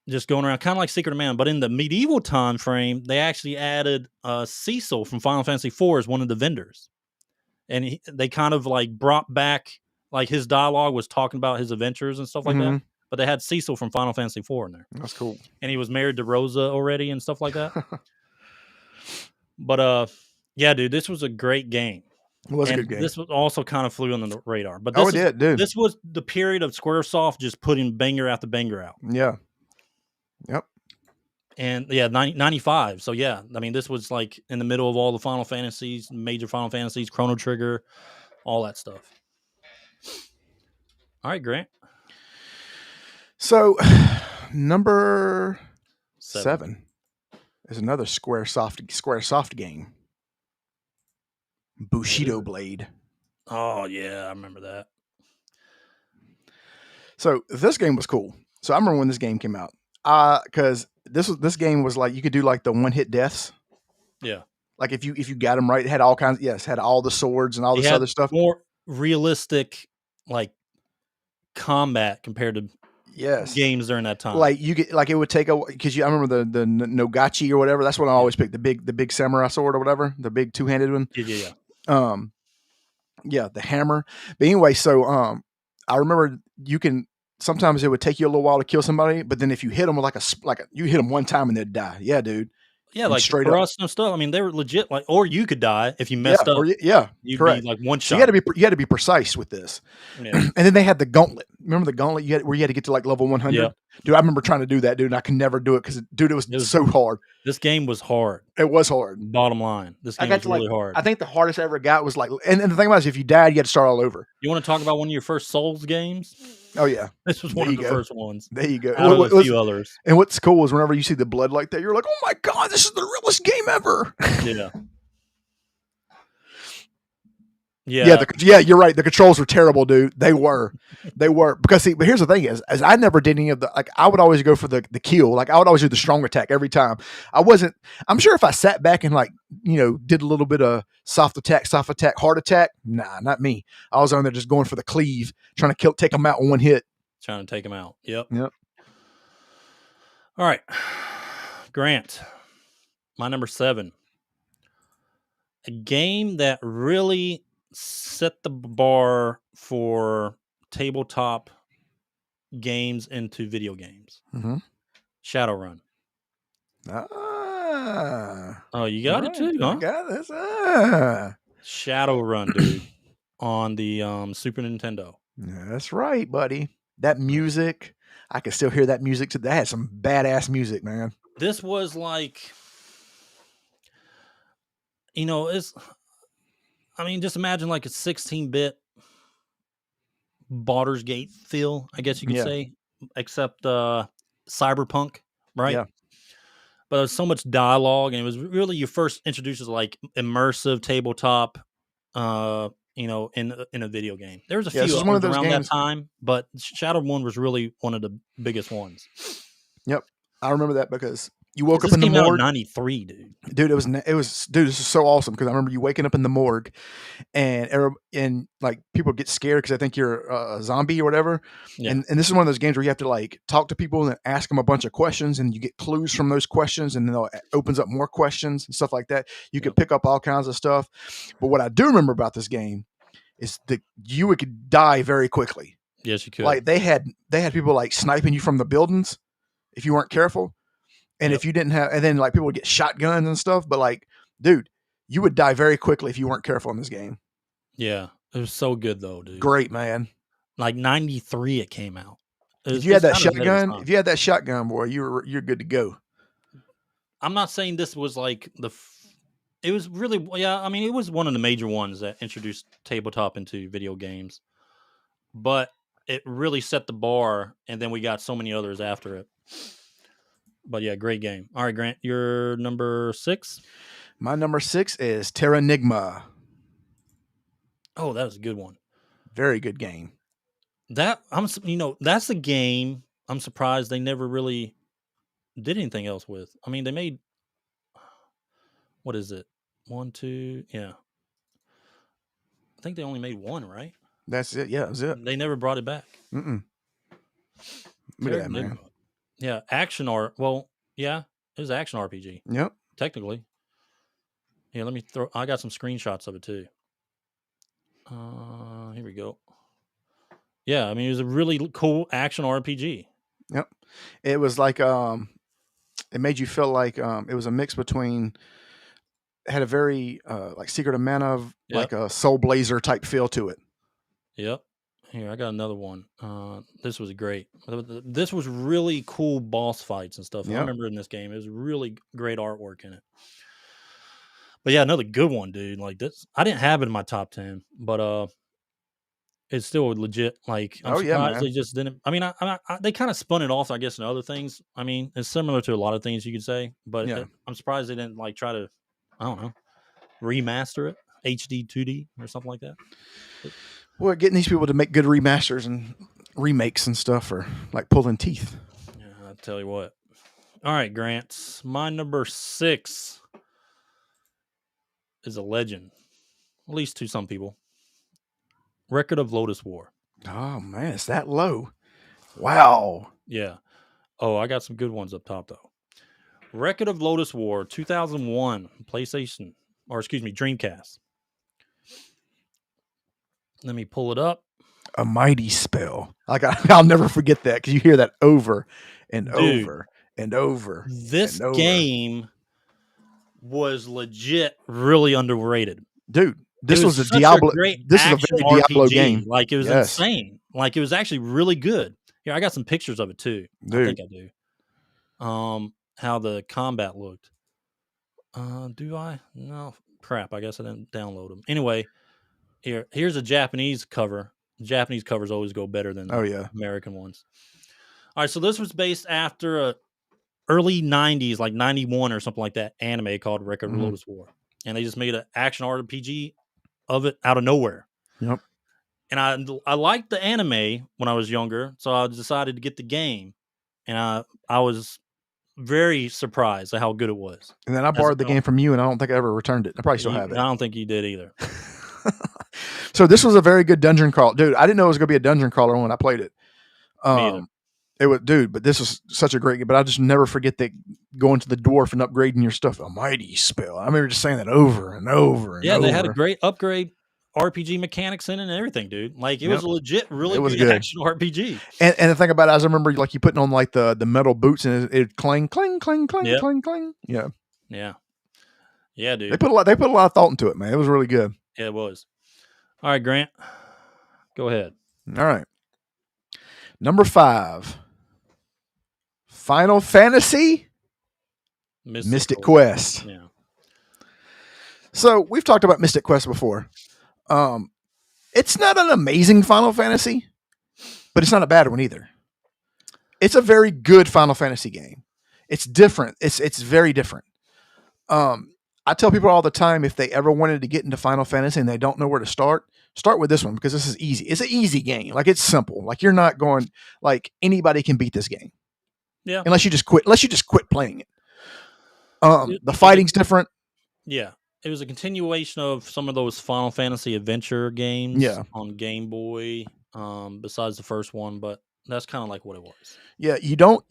just going around, kind of like Secret of Mana. But in the medieval time frame, they actually added Cecil from Final Fantasy IV as one of the vendors. And they kind of like brought back, like his dialogue was talking about his adventures and stuff like that. But they had Cecil from Final Fantasy IV in there. That's cool. And he was married to Rosa already and stuff like that. But yeah, dude, this was a great game. It was a good game. This was also kind of flew under the radar. But it did, dude. This was the period of Squaresoft just putting banger after banger out. Yeah. Yep. And yeah, 95. So yeah, I mean, this was like in the middle of all the Final Fantasies, major Final Fantasies, Chrono Trigger, all that stuff. All right, Grant. So, number 7 is another Squaresoft game. Bushido Blade. Oh yeah, I remember that. So this game was cool. So I remember when this game came out, because this game was like you could do like the one-hit deaths. Yeah. Like if you got them right, it had all kinds. Yes, had all the swords and all this other stuff. More realistic, like combat compared to games during that time. Like you get like it would take a because I remember the Nogachi or whatever. That's what I always picked, the big samurai sword or whatever, the big two-handed one. Yeah. Yeah, the hammer. But anyway, so I remember sometimes it would take you a little while to kill somebody, but then if you hit them with you hit them one time and they'd die. Yeah, dude. Yeah, like straight up and stuff. I mean, they were legit. Like, or you could die if you messed up. You'd correct. Be like one shot. So you had to be precise with this. Yeah. And then they had the gauntlet. Remember the gauntlet where you had to get to like level 100? Yeah. Dude, I remember trying to do that, dude, and I could never do it because, dude, it was so hard. This game was hard. It was hard. Bottom line, this game was really hard. I think the hardest I ever got was like, and the thing about it is, if you died, you had to start all over. You want to talk about one of your first Souls games? Oh yeah, this was one of the first ones. There you go. Out of a few others. And what's cool is whenever you see the blood like that, you're like, oh my god, this is the realest game ever. Yeah. Yeah, you're right. The controls were terrible, dude. They were because but here's the thing is I never did any of the I would always go for the kill. Like I would always do the strong attack every time. I'm sure if I sat back and did a little bit of soft attack, hard attack. Nah, not me. I was on there just going for the cleave, trying to take them out in one hit. Trying to take them out. Yep. All right. Grant, my number 7. A game that really set the bar for tabletop games into video games. Mm-hmm. Shadowrun. Oh, you got it too, huh? I got this. Shadowrun, dude, on the Super Nintendo. Yeah, that's right, buddy. That music, I can still hear that music. That had some badass music, man. This was like, just imagine like a 16-bit Baldur's Gate feel, I guess you could say, except cyberpunk, right? Yeah. But there was so much dialogue, and it was really your first introduces like immersive tabletop, in a video game. There was a few around that time, but Shadowrun was really one of the biggest ones. Yep, I remember that because you woke up in the morgue. Out in 93, dude. Dude, it was this is so awesome because I remember you waking up in the morgue, and like people get scared because I think you're a zombie or whatever. Yeah. And this is one of those games where you have to like talk to people and ask them a bunch of questions, and you get clues from those questions, and then it opens up more questions and stuff like that. You could pick up all kinds of stuff. But what I do remember about this game is that you could die very quickly. Yes, you could. Like they had people like sniping you from the buildings if you weren't careful. And if you didn't have, and then like people would get shotguns and stuff, but like, dude, you would die very quickly if you weren't careful in this game. Yeah. It was so good though, dude. Great, man. Like 93 it came out. If you had that shotgun, boy, you're good to go. I'm not saying this was like it was really, it was one of the major ones that introduced tabletop into video games, but it really set the bar, and then we got so many others after it. But yeah, great game. All right, Grant, your number 6? My number 6 is Terranigma. Oh, that was a good one. Very good game. That's a game I'm surprised they never really did anything else with. I mean, they made, what is it? 1, 2, yeah. I think they only made one, right? That's it. Yeah, that's it. They never brought it back. Look at that, man. Yeah, it was action RPG. Yep. Technically. Yeah, I got some screenshots of it too. Here we go. Yeah, it was a really cool action RPG. Yep. It was like it made you feel like it was a mix between had a very like Secret of Mana, like a Soul Blazer type feel to it. Yep. Here, I got another one. This was great. This was really cool boss fights and stuff. I remember in this game, it was really great artwork in it. But yeah, another good one, dude. Like this, I didn't have it in my top 10, but it's still legit. Like, I'm surprised they just didn't. I mean, they kind of spun it off, I guess, in other things. I mean, it's similar to a lot of things you could say, but I'm surprised they didn't like try to, I don't know, remaster it, HD 2D or something like that. Well, getting these people to make good remasters and remakes and stuff are like pulling teeth. Yeah, I'll tell you what. All right, Grant. My number 6 is a legend, at least to some people. Record of Lotus War. Oh, man, it's that low. Wow. Yeah. Oh, I got some good ones up top, though. Record of Lotus War, 2001, PlayStation, or excuse me, Dreamcast. Let me pull it up. A mighty spell. Like I'll never forget that because you hear that over and over and over. This game was legit really underrated. Dude, this was a Diablo. This is a very Diablo RPG. game. Like it was insane. Like it was actually really good. Here, I got some pictures of it too. Dude. I think I do. How the combat looked. Do I? No, crap. I guess I didn't download them. Anyway, here's a Japanese cover. Japanese covers always go better than American ones. All right, so this was based after a early 90s, like 91 or something like that, anime called Record of Lotus War. And they just made an action RPG of it out of nowhere. Yep. And I liked the anime when I was younger, so I decided to get the game. And I was very surprised at how good it was. And then I borrowed the game from you, and I don't think I ever returned it. I probably still have it. I don't think you did either. So this was a very good dungeon crawl. Dude, I didn't know it was going to be a dungeon crawler when I played it. It was, dude, but this was such a great game. But I just never forget that going to the dwarf and upgrading your stuff. A mighty spell. I remember just saying that over and over and over. Yeah, they had a great upgrade RPG mechanics in it and everything, dude. Like it was a legit, really good action RPG. And the thing about it is I remember like you putting on like the metal boots and it clang, clang, clang, clang, clang, clang. Yeah. Yeah. Yeah, dude. They put a lot of thought into it, man. It was really good. Yeah, it was. All right, Grant. Go ahead. All right. Number 5. Final Fantasy Mystic Quest. Yeah. So we've talked about Mystic Quest before. It's not an amazing Final Fantasy, but it's not a bad one either. It's a very good Final Fantasy game. It's different. It's very different. I tell people all the time, if they ever wanted to get into Final Fantasy and they don't know where to start with this one because this is easy. It's an easy game. Like it's simple. Like you're not going, like anybody can beat this game. Yeah. Unless you just quit playing it. The fighting's different. Yeah. It was a continuation of some of those Final Fantasy adventure games on Game Boy, besides the first one, but that's kind of like what it was. Yeah, you don't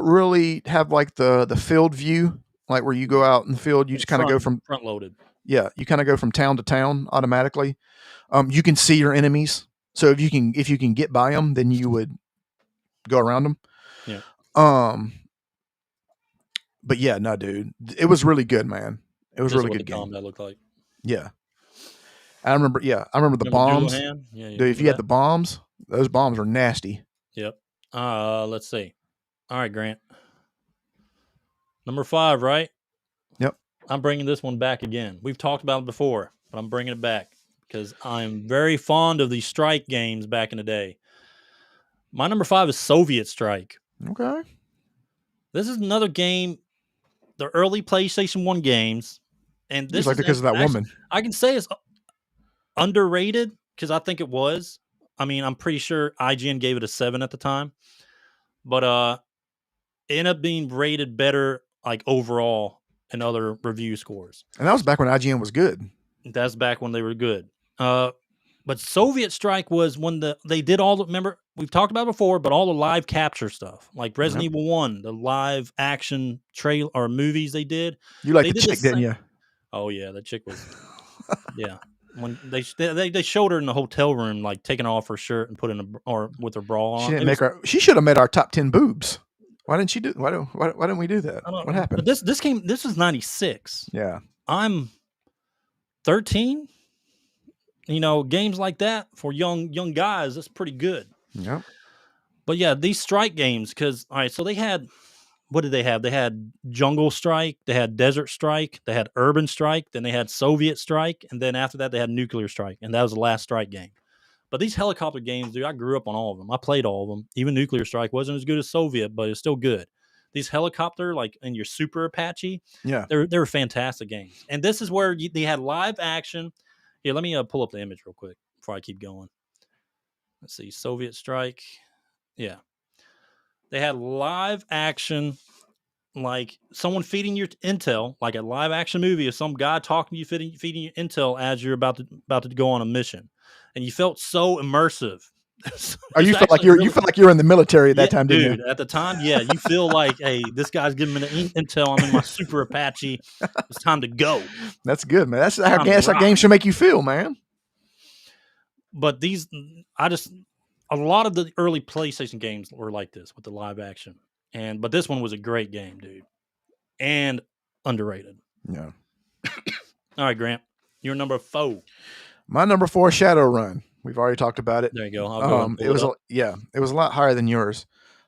really have like the field view, like where you go out in the field, you just kind of go from front loaded. Yeah, you kind of go from town to town automatically. You can see your enemies, so if you can get by them, then you would go around them. Yeah. But yeah, no, dude, it was really good, man. It was really good game. That looked like. Yeah. I remember the bombs. Dude, if you had the bombs, those bombs are nasty. Yep. Let's see. All right, Grant. Number 5, right? Yep. I'm bringing this one back again. We've talked about it before, but I'm bringing it back because I'm very fond of these strike games back in the day. My number 5 is Soviet Strike. Okay. This is another game, the early PlayStation 1 games. And this is because of that woman. I can say it's underrated because I think it was. I mean, I'm pretty sure IGN gave it a 7 at the time. But it ended up being rated better like overall in other review scores. And that was back when IGN was good. That's back when they were good. But Soviet Strike was when they did all the, remember, we've talked about it before, but all the live capture stuff, like Resident Evil 1, the live action trail or movies they did. You like the chick, didn't you? Oh yeah, that chick was, yeah. When they showed her in the hotel room, like taking off her shirt and putting or with her bra on. She should have made our top 10 boobs. Why didn't she do? Why didn't we do that? What happened? But this was 96. Yeah. I'm 13. You know, games like that for young guys, that's pretty good. Yeah. But yeah, these strike games, because all right, so they had, what did they have? They had Jungle Strike, they had Desert Strike, they had Urban Strike, then they had Soviet Strike, and then after that they had Nuclear Strike, and that was the last strike game. But these helicopter games, dude, I grew up on all of them. I played all of them. Even Nuclear Strike wasn't as good as Soviet, but it's still good. These helicopter, like in your Super Apache, yeah, they were fantastic games. And this is where they had live action. Here, let me pull up the image real quick before I keep going. Let's see, Soviet Strike. Yeah, they had live action, like someone feeding your intel, like a live action movie of some guy talking to you, feeding you intel as you're about to go on a mission, and you felt so immersive. Oh, you felt like you felt like you were in the military at that time, dude, didn't you? at the time, yeah, you feel like, hey, this guy's giving me the intel. I'm in my Super Apache. It's time to go. That's good, man. That's how games should make you feel, man. But a lot of the early PlayStation games were like this with the live action, but this one was a great game, dude, and underrated. Yeah. All right, Grant, you're number 4. My number 4, Shadowrun. We've already talked about it. There you go. I'll go and pull it was up. it was a lot higher than yours.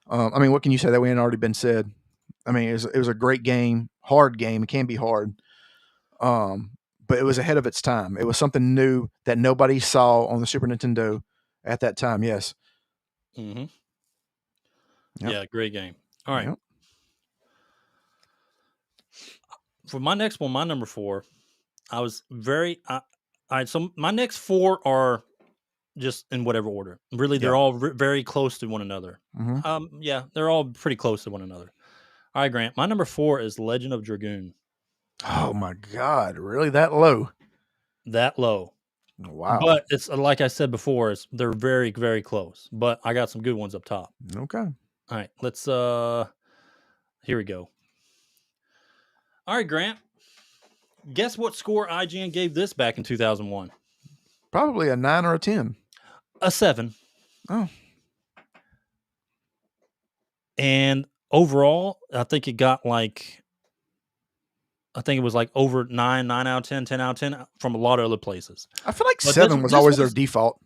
I mean, what can you say that we hadn't already been said? I mean, it was a great game, hard game. It can be hard, but it was ahead of its time. It was something new that nobody saw on the Super Nintendo at that time. Yes. Mm-hmm. Yep. Yeah, great game. All right. Yep. For my next one, my number 4, I was very. All right, so my next 4 are just in whatever order. Really, they're all very close to one another. Mm-hmm. Yeah, they're all pretty close to one another. All right, Grant. My number 4 is Legend of Dragoon. Oh my God! Really, that low? That low? Wow! But it's like I said before, they're very, very close. But I got some good ones up top. Okay. All right, let's. Here we go. All right, Grant. Guess what score IGN gave this back in 2001? Probably a 9 or a 10. A 7. Oh. And overall, I think it got like, I think it was like over 9 out of 10, 10 out of 10 from a lot of other places. I feel like 7 was always their default.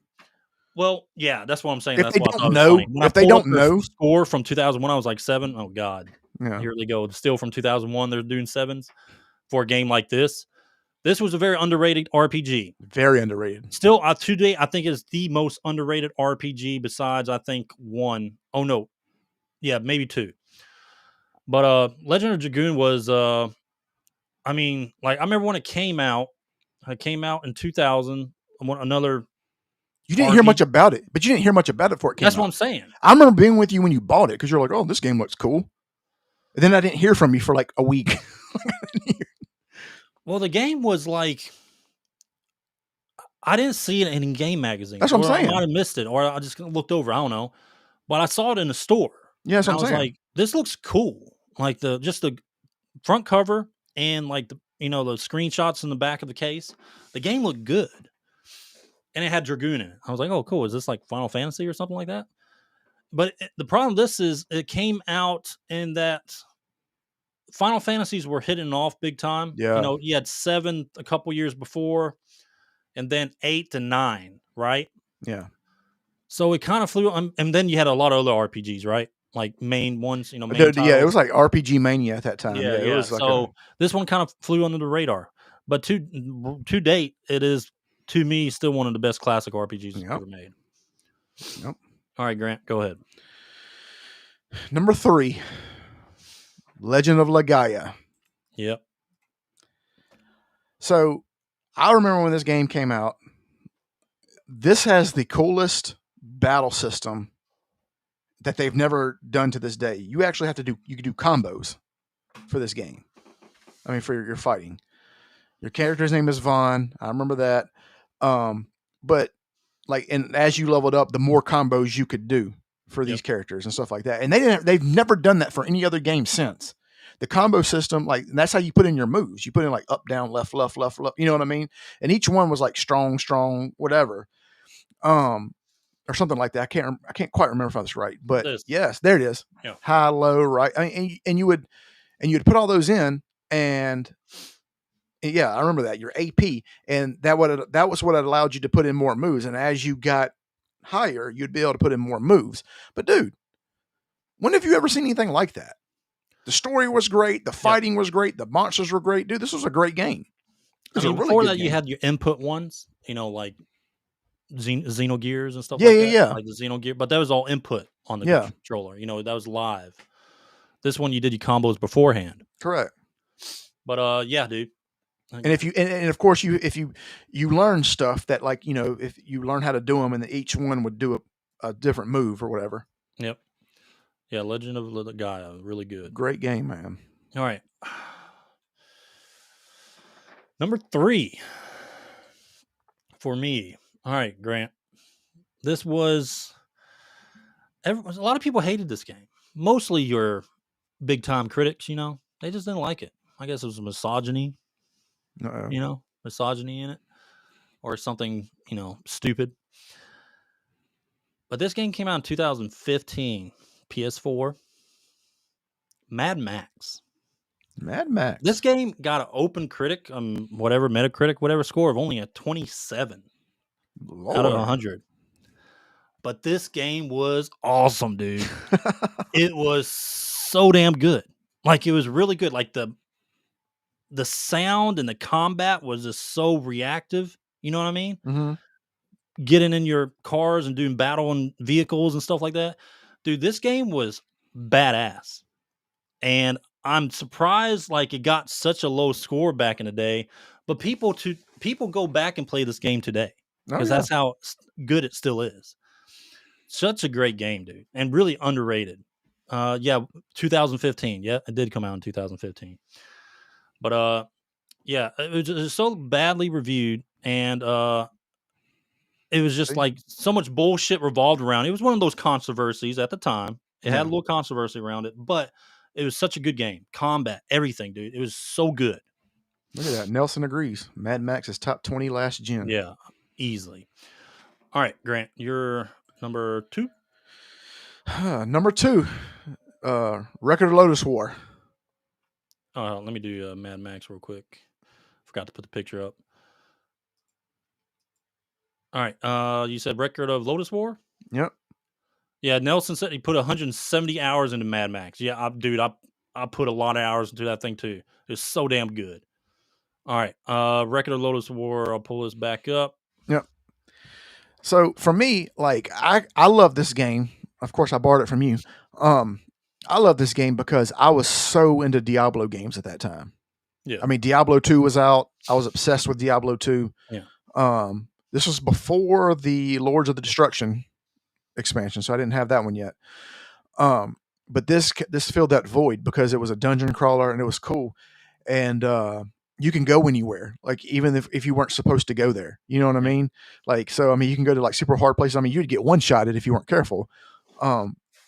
Well, yeah, that's what I'm saying. If That's they what don't know, if they don't know score from 2001, I was like 7. Oh God. Yeah. Here they go. Still from 2001, they're doing 7s for a game like this. This was a very underrated RPG. Very underrated. Still, today, I think is the most underrated RPG besides, I think, 1. Oh, no. Yeah, maybe 2. But Legend of Dragoon was, I mean, like, I remember when it came out in 2000. Another. You didn't hear much about it, but you didn't hear much about it before it came out. That's what I'm saying. I remember being with you when you bought it because you're like, oh, this game looks cool. And then I didn't hear from you for like a week. Well, the game was like, I didn't see it in a game magazine. That's what I'm saying. I might have missed it, or I just looked over. I don't know. But I saw it in the store. Yeah, that's what I'm saying. I was like, this looks cool. Like just the front cover and like the screenshots in the back of the case. The game looked good. And it had Dragoon in it. I was like, oh, cool. Is this like Final Fantasy or something like that? But the problem with this is it came out in that Final Fantasies were hitting off big time. Yeah. You had 7 a couple years before, and then 8 to 9, right? Yeah. So it kind of flew, and then you had a lot of other RPGs, right? Like main ones, main yeah, it was like RPG Mania at that time. Yeah. It was like so this one kind of flew under the radar. But to date, it is, to me, still one of the best classic RPGs ever made. Yep. All right, Grant, go ahead. Number 3. Legend of Legaia. Yep. So I remember when this game came out, this has the coolest battle system that they've never done to this day. You actually have to you can do combos for this game. I mean, for your fighting. Your character's name is Vaughn. I remember that. But like, and as you leveled up, the more combos you could do for these characters and stuff like that. And they've never done that for any other game since. The combo system, like, that's how you put in your moves. You put in like up, down, left, left, left, left. You know what I mean? And each one was like strong, whatever, or something like that. I can't quite remember if I was right, but yes, there it is. Yeah. High, low, right. I mean, and you would put all those in, and Yeah, I remember that. Your AP, and that was what allowed you to put in more moves. And as you got higher, you'd be able to put in more moves. But dude, when have you ever seen anything like that? The story was great. The fighting was great. The monsters were great. Dude, this was a great game. Before that, you had your input ones, like Xenogears and stuff like that. Yeah. Like the Xenogear, but that was all input on the controller. That was live. This one, you did your combos beforehand. Correct. But yeah, dude. And if you and of course if you learn stuff that if you learn how to do them and each one would do a different move or whatever. Yep. Yeah, Legend of the Gaia, really good. Great game, man. All right. Number 3 for me. All right, Grant. This was a lot of people hated this game. Mostly your big time critics, they just didn't like it. I guess it was misogyny. Misogyny in it or something, stupid. But this game came out in 2015, PS4. Mad Max. This game got an open critic, whatever Metacritic, whatever score of only a 27 out of 100. But this game was awesome, dude. It was so damn good. Like, it was really good. Like, the sound and the combat was just so reactive. You know what I mean? Mm-hmm. Getting in your cars and doing battle and vehicles and stuff like that. Dude, this game was badass. And I'm surprised it got such a low score back in the day. But people go back and play this game today. Because that's how good it still is. Such a great game, dude. And really underrated. 2015. Yeah, it did come out in 2015. But yeah, it was just so badly reviewed, and it was just so much bullshit revolved around it. It was one of those controversies at the time. It had a little controversy around it, but it was such a good game. Combat, everything, dude. It was so good. Look at that. Nelson agrees. Mad Max is top 20 last gen. Yeah, easily. All right, Grant, you're number 2. Number 2, Record of Lotus War. Let me do Mad Max real quick. Forgot to put the picture up. All right. You said Record of Lotus War? Yep. Yeah, Nelson said he put 170 hours into Mad Max. Yeah, I put a lot of hours into that thing too. It's so damn good. All right. Record of Lotus War. I'll pull this back up. Yep. So for me, I love this game. Of course, I borrowed it from you. I love this game because I was so into Diablo games at that time. Yeah. I mean, Diablo 2 was out. I was obsessed with Diablo 2. Yeah. This was before the Lords of the Destruction expansion, so I didn't have that one yet. But this filled that void because it was a dungeon crawler and it was cool. And you can go anywhere, even if you weren't supposed to go there. You know what I mean? So you can go to super hard places. I mean, you'd get one-shotted if you weren't careful.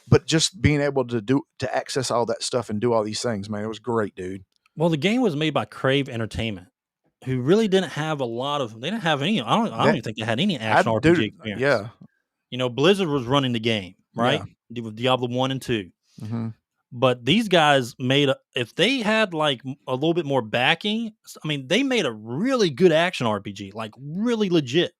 But just being able to access all that stuff and do all these things, man, it was great, dude. Well, the game was made by Crave Entertainment, who really didn't have a lot of. They didn't have any. I don't even think they had any action RPG experience. Yeah. Blizzard was running the game, right? Yeah. With Diablo 1 and 2. Mm-hmm. But these guys if they had a little bit more backing, they made a really good action RPG, really legit.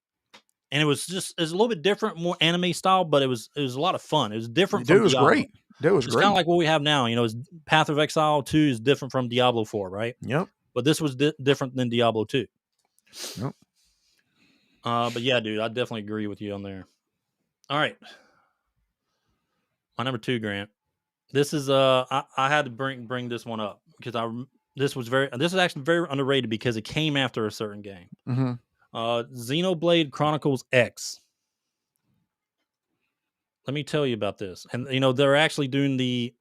And it was a little bit different, more anime style, but it was a lot of fun. It was different from Diablo. Great. It was it's great. Kind of like what we have now. It's Path of Exile 2 is different from Diablo 4, right? Yep. But this was different than Diablo 2. Yep. But yeah, dude, I definitely agree with you on there. All right. My number 2, Grant. This is I had to bring this one up because this is actually very underrated because it came after a certain game. Mm-hmm. Xenoblade Chronicles X. Let me tell you about this. And they're actually doing the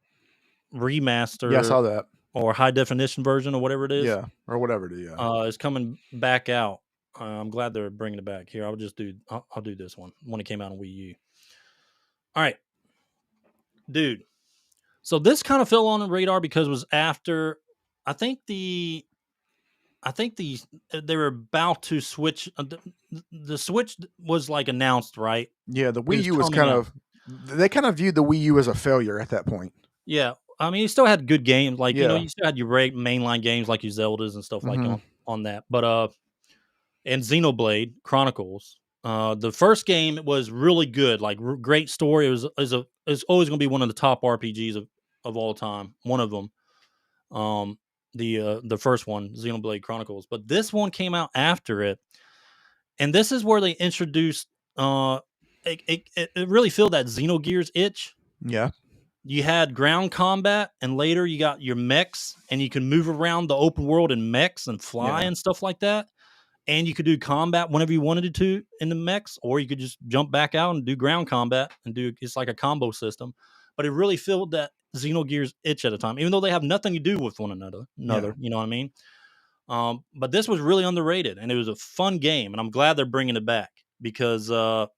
remaster. Yeah, I saw that. Or high definition version or whatever it is. Yeah, or whatever it is. Yeah. It's coming back out. I'm glad they're bringing it back. Here, I'll do this one when it came out on Wii U. All right, dude. So this kind of fell on the radar because it was after. I think they were about to switch. The Switch was announced, right? Yeah, the Wii U was they kind of viewed the Wii U as a failure at that point. Yeah, you still had good games, you still had your mainline games like your Zeldas and stuff on on that. But and Xenoblade Chronicles. The first game was really good, like great story. It was always going to be one of the top RPGs of all time. One of them. The first one, Xenoblade Chronicles, but this one came out after it, and this is where they introduced. It really filled that Xenogears itch. Yeah. You had ground combat, and later you got your mechs, and you can move around the open world in mechs and fly and stuff like that. And you could do combat whenever you wanted to in the mechs, or you could just jump back out and do ground combat and it's like a combo system. But it really filled that Xenogears itch at a time, even though they have nothing to do with one another. You know what I mean? But this was really underrated, and it was a fun game, and I'm glad they're bringing it back because I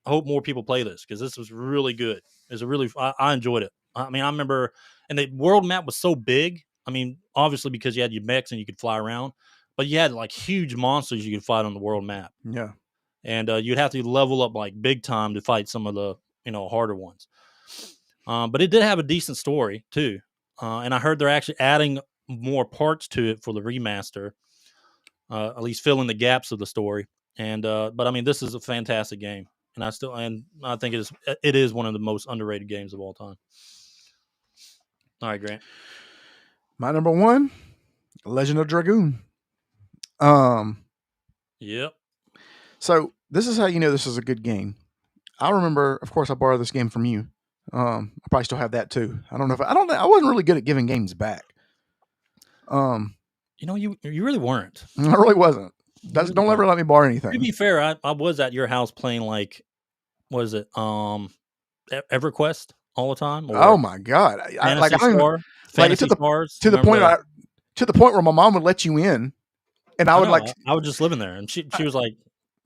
hope more people play this because this was really good. I enjoyed it. I mean, I remember, and the world map was so big. I mean, obviously because you had your mechs and you could fly around, but you had like huge monsters you could fight on the world map. Yeah, and you'd have to level up like big time to fight some of the harder ones. But it did have a decent story too, and I heard they're actually adding more parts to it for the remaster, at least filling the gaps of the story. And but I mean, this is a fantastic game, and I think it is one of the most underrated games of all time. All right, Grant. My number one, Legend of Dragoon. Yep. So this is how you know this is a good game. I remember, of course, I borrowed this game from you. I probably still have that too. I don't know. I wasn't really good at giving games back. You really weren't. I really wasn't. Don't ever let me borrow anything. To be fair, I was at your house playing like, what is it? EverQuest all the time. Oh my god! Fantasy Stars. To the point where my mom would let you in, and I would just live in there, and she was like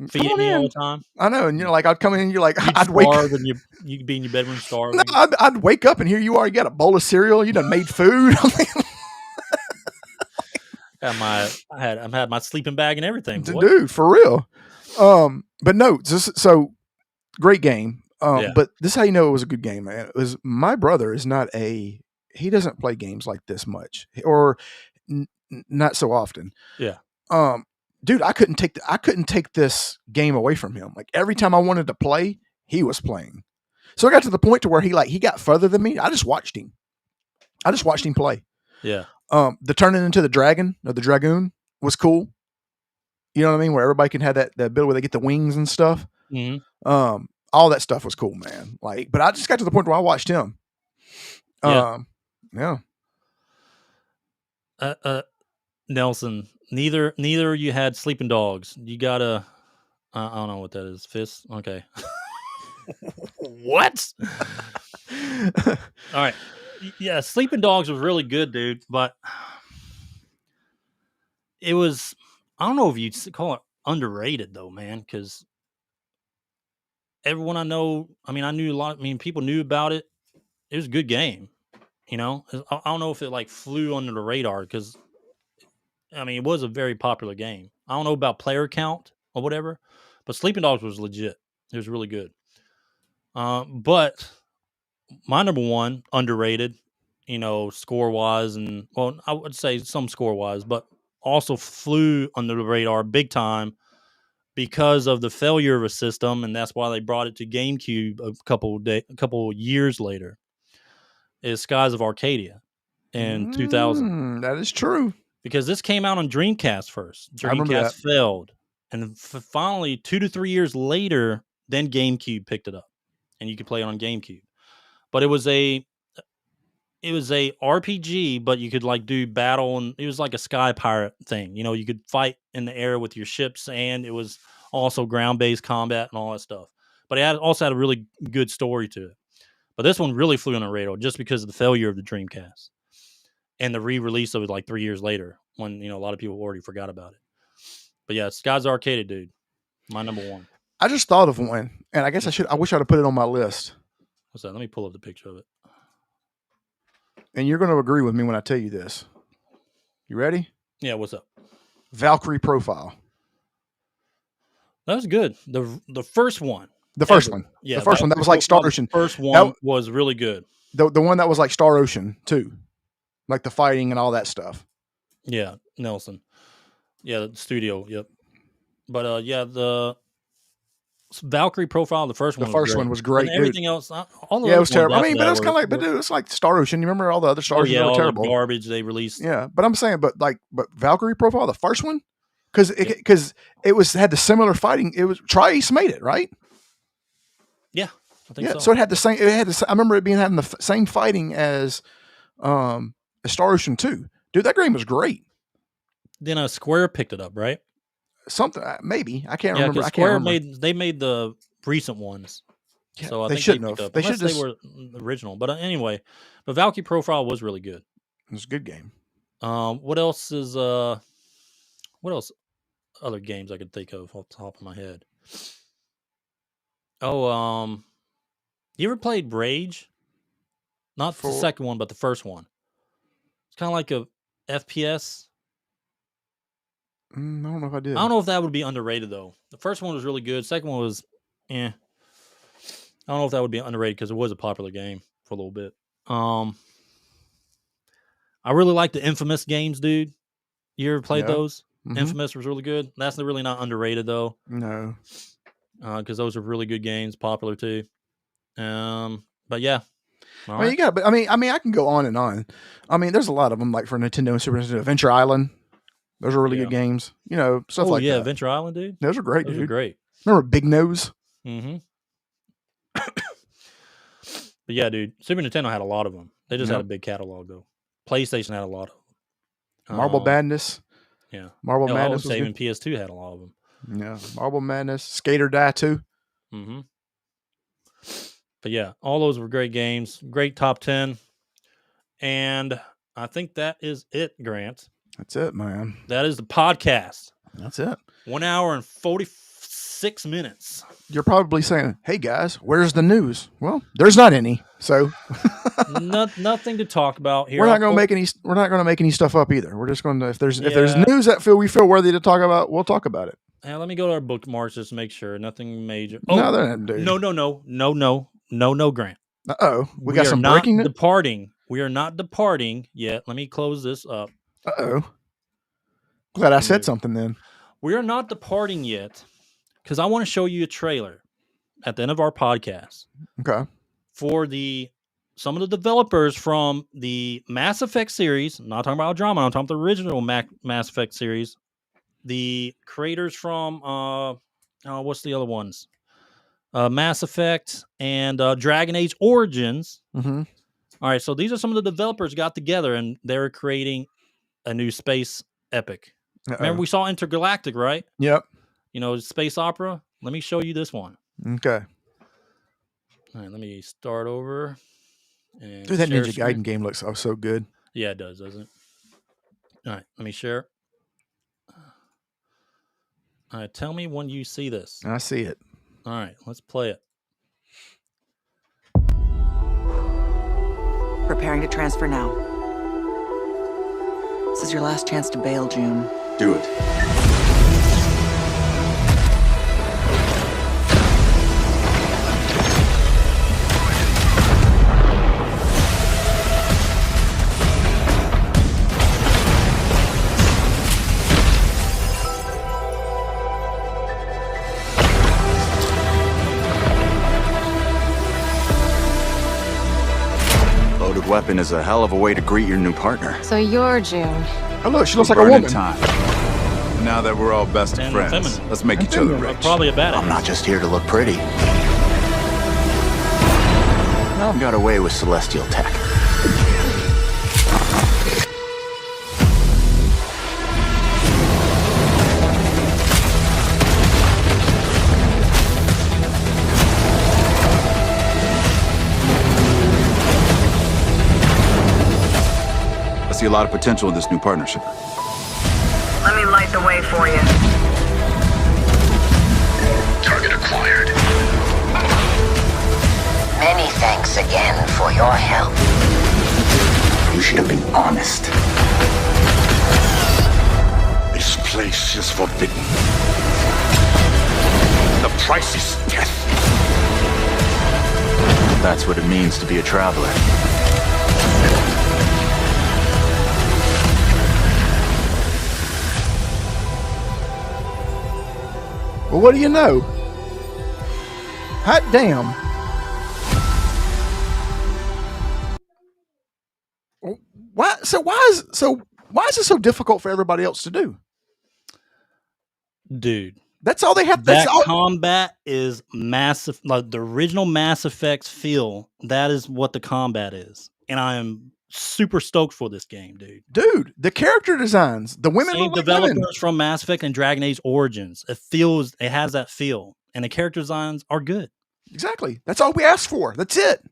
feeding me all the time. I know, and I'd come in, and you're like, I'd wake up, and you'd be in your bedroom starving. No, I'd wake up, and here you are. You got a bowl of cereal. You done made food. I had my sleeping bag and everything, dude, for real. But no, so great game. But this is how you know it was a good game, man. It was my brother is not he doesn't play games like this much, or not so often. Yeah. Dude, I couldn't take this game away from him. Like every time I wanted to play, he was playing. So I got to the point to where he got further than me. I just watched him play. Yeah. The turning into the dragon or the dragoon was cool. You know what I mean? Where everybody can have that ability where they get the wings and stuff. Mm-hmm. All that stuff was cool, man. Like, but I just got to the point where I watched him. Yeah. Nelson, neither you had sleeping dogs. You gotta, I don't know what that is. Fists? Okay. What? All right. Yeah, Sleeping Dogs was really good, dude, but it was, I don't know if you'd call it underrated though, man, because everyone I know, I mean, people knew about it. It was a good game, I don't know if it like flew under the radar because, I mean, it was a very popular game. I don't know about player count or whatever, but Sleeping Dogs was legit. It was really good. But my number one, underrated, score wise, and well, I would say some score wise, but also flew under the radar big time because of the failure of a system, and that's why they brought it to GameCube a couple years later. Is Skies of Arcadia in 2000. That is true. Because this came out on Dreamcast first. Dreamcast failed, and finally 2 to 3 years later, then GameCube picked it up, and you could play it on GameCube. But it was a RPG, but you could like do battle, and it was like a sky pirate thing. You could fight in the air with your ships, and it was also ground-based combat and all that stuff. But it also had a really good story to it. But this one really flew on the radar just because of the failure of the Dreamcast and the re-release of it like 3 years later when a lot of people already forgot about it. But yeah, Skies Arcade, dude, my number one. I just thought of one, and I guess I wish I'd have put it on my list. What's that? Let me pull up the picture of it. And you're going to agree with me when I tell you this. You ready? Yeah, what's up? Valkyrie Profile. That was good. The first one. The first one. Yeah. The first one. That was like Star Ocean. The first one was really good. The one that was like Star Ocean, too. Like the fighting and all that stuff. Yeah, Nelson. Yeah, the studio. Yep. But yeah, the Valkyrie profile, the first one. The first one was great. And everything else, all the it was terrible. I mean, but it's kind of like, but dude, it's like Star Ocean. You remember all the other Star Oceans that were terrible? The garbage they released. Yeah, but I'm saying, but Valkyrie profile, the first one, because it had the similar fighting. It was Trice made it, right? Yeah, I think so. So it had the same. I remember it being having the same fighting as Star Ocean 2. Dude, that game was great. Then Square picked it up, right? Something maybe I can't remember. Square made the recent ones, so I think shouldn't have. They were original. But anyway, but Valkyrie profile was really good. It was a good game. What else is what else? Other games I could think of off the top of my head. Oh, you ever played Rage? Not the second one, but the first one. It's kind of like a FPS. I don't know if I did. I don't know if that would be underrated though. The first one was really good. Second one was, I don't know if that would be underrated because it was a popular game for a little bit. I really like the Infamous games, dude. You ever played those? Mm-hmm. Infamous was really good. That's really not underrated though. No, because those are really good games, popular too. But yeah. All right. I mean, I can go on and on. I mean, there's a lot of them, like for Nintendo and Super Nintendo. Adventure Island. Those are really good games. Stuff like that. Yeah, Adventure Island, dude. Those are great, dude. Those are great. Remember Big Nose? Mm-hmm. But yeah, dude, Super Nintendo had a lot of them. They just had a big catalog, though. PlayStation had a lot of them. Marble Madness. Yeah. Marble Madness. Even PS2 had a lot of them. Yeah. Marble Madness. Skate or Die 2. Mm-hmm. But yeah, all those were great games. Great top 10. And I think that is it, Grant. That's it, man. That is the podcast. That's it. 1 hour and 46 minutes. You're probably saying, "Hey guys, where's the news?" Well, there's not any. So nothing to talk about here. We're not going to make any. We're not going to make any stuff up either. We're just going to if there's news that we feel worthy to talk about, we'll talk about it. Yeah, let me go to our bookmarks just to make sure nothing major. Oh, no, Grant. We got some breaking. Departing. We are not departing yet. Let me close this up. Glad I said something then. We are not departing yet because I want to show you a trailer at the end of our podcast. Okay. For some of the developers from the Mass Effect series. I'm not talking about Andromeda. I'm talking about the original Mass Effect series. The creators from what's the other ones? Mass Effect and Dragon Age Origins. Mm-hmm. All right, so these are some of the developers got together and they're creating a new space epic. Remember we saw Intergalactic, right? Yep. Space opera. Let me show you this one. Okay. All right, let me start over. And dude, that Ninja Gaiden game looks so good. Yeah, it does, doesn't it? All right, let me share. All right, tell me when you see this. I see it. All right, let's play it. Preparing to transfer now. This is your last chance to bail, June. Do it. Loaded weapon is a hell of a way to greet your new partner. So you're June. Oh, look, she looks like a woman. Time. Now that we're all best of friends, let's make each other rich. Probably a badass. I'm not just here to look pretty. I've got away with celestial tech. I see a lot of potential in this new partnership. Let me light the way for you. Target acquired. Many thanks again for your help. You should have been honest. This place is forbidden. The price is death. That's what it means to be a traveler. Well, what do you know? Hot damn. Why is it so difficult for everybody else to do? Dude. That's all they have. That combat is massive. Like the original Mass Effects feel, that is what the combat is. And I am super stoked for this game, dude. Dude, the character designs, the women Same developers from Mass Effect and Dragon Age Origins. It has that feel. And the character designs are good. Exactly. That's all we asked for. That's it.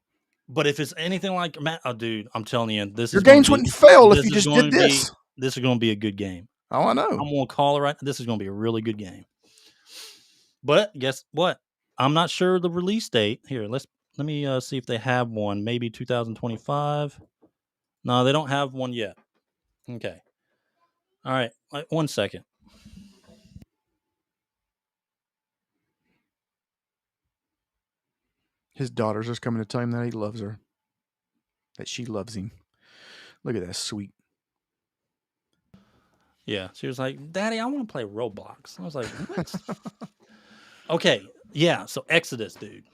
But if it's anything like dude, I'm telling you, your games wouldn't fail if you just did this. This is going to be a good game. Oh, I know. I'm going to call it right. This is going to be a really good game. But guess what? I'm not sure the release date. Here, let me see if they have one. Maybe 2025. No, they don't have one yet. Okay. All right. 1 second. His daughter's just coming to tell him that he loves her. That she loves him. Look at that sweet. Yeah. She was like, Daddy, I want to play Roblox. I was like, what? Okay. Yeah. So Exodus, dude.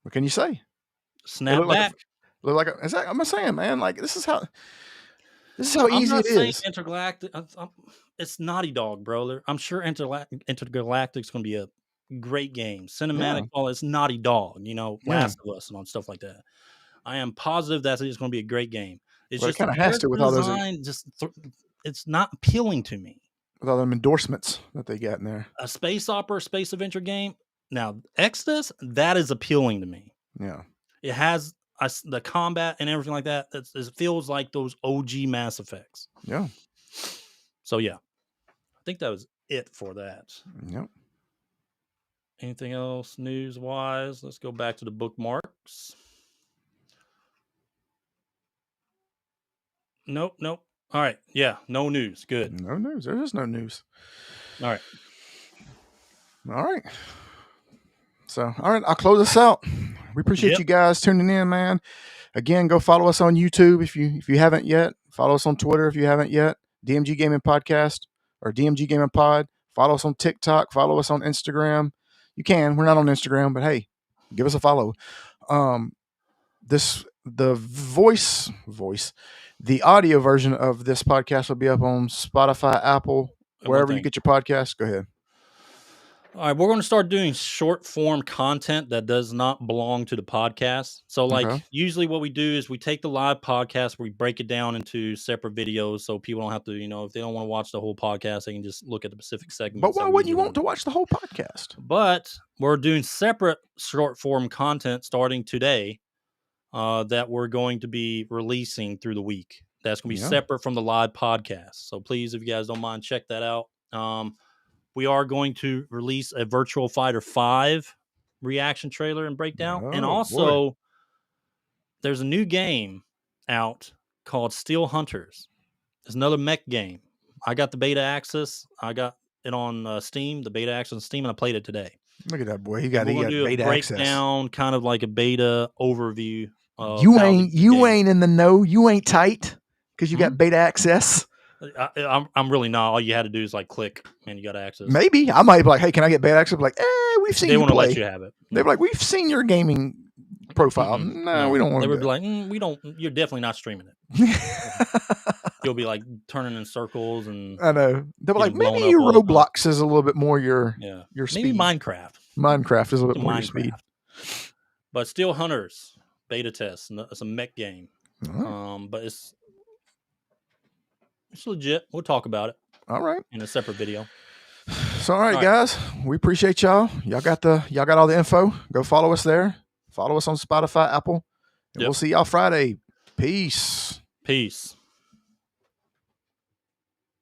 What can you say? Snap back. I'm saying, man, like this is how easy it is. Intergalactic. It's Naughty Dog, bro. I'm sure Intergalactic's going to be a great game. Cinematic, it's Naughty Dog, Last of Us and all stuff like that. I am positive that it's going to be a great game. It's just kind of has to with all those. It's not appealing to me. With all them endorsements that they got in there. A space opera, space adventure game. Now, Exodus, that is appealing to me. Yeah. It has the combat and everything like that. It feels like those OG Mass Effects. Yeah. So, yeah. I think that was it for that. Yep. Anything else news-wise? Let's go back to the bookmarks. Nope. All right. Yeah, no news. Good. No news. There is no news. All right. So, all right, I'll close us out. We appreciate you guys tuning in, man. Again, go follow us on YouTube if you haven't yet. Follow us on Twitter if you haven't yet. DMG Gaming Podcast or DMG Gaming Pod. Follow us on TikTok. Follow us on Instagram. You can. We're not on Instagram, but hey, give us a follow. The audio version of this podcast will be up on Spotify, Apple, wherever you get your podcasts. Go ahead. All right, we're going to start doing short form content that does not belong to the podcast. So usually what we do is we take the live podcast, we break it down into separate videos so people don't have to, if they don't want to watch the whole podcast, they can just look at the specific segments. But why wouldn't you want to watch the whole podcast? But we're doing separate short form content starting today that we're going to be releasing through the week. That's going to be separate from the live podcast. So please, if you guys don't mind, check that out. We are going to release a Virtual Fighter 5 reaction trailer and breakdown. And also, there's a new game out called Steel Hunters. It's another mech game. I got the beta access. I got it on Steam, the beta access on Steam, and I played it today. Look at that boy. He got beta breakdown, access. Kind of like a beta overview. You ain't in the know. You ain't tight because you got beta access. I'm really not. All you had to do is click and you got access. Maybe I might be like, hey, can I get beta access? Be like, we've seen. They want to let you have it. They're like, we've seen your gaming profile. Mm-hmm. No, we don't want. They would be like, we don't. You're definitely not streaming it. You'll be turning in circles and. I know. They'll be like, maybe your Roblox is a little bit more your speed. Maybe Minecraft. Minecraft is a little bit more your speed. But Steel Hunters beta test. It's a mech game. Right. But it's legit. We'll talk about it. All right. In a separate video. So, all right, guys, we appreciate y'all. Y'all got all the info. Go follow us there. Follow us on Spotify, Apple. And we'll see y'all Friday. Peace. Peace.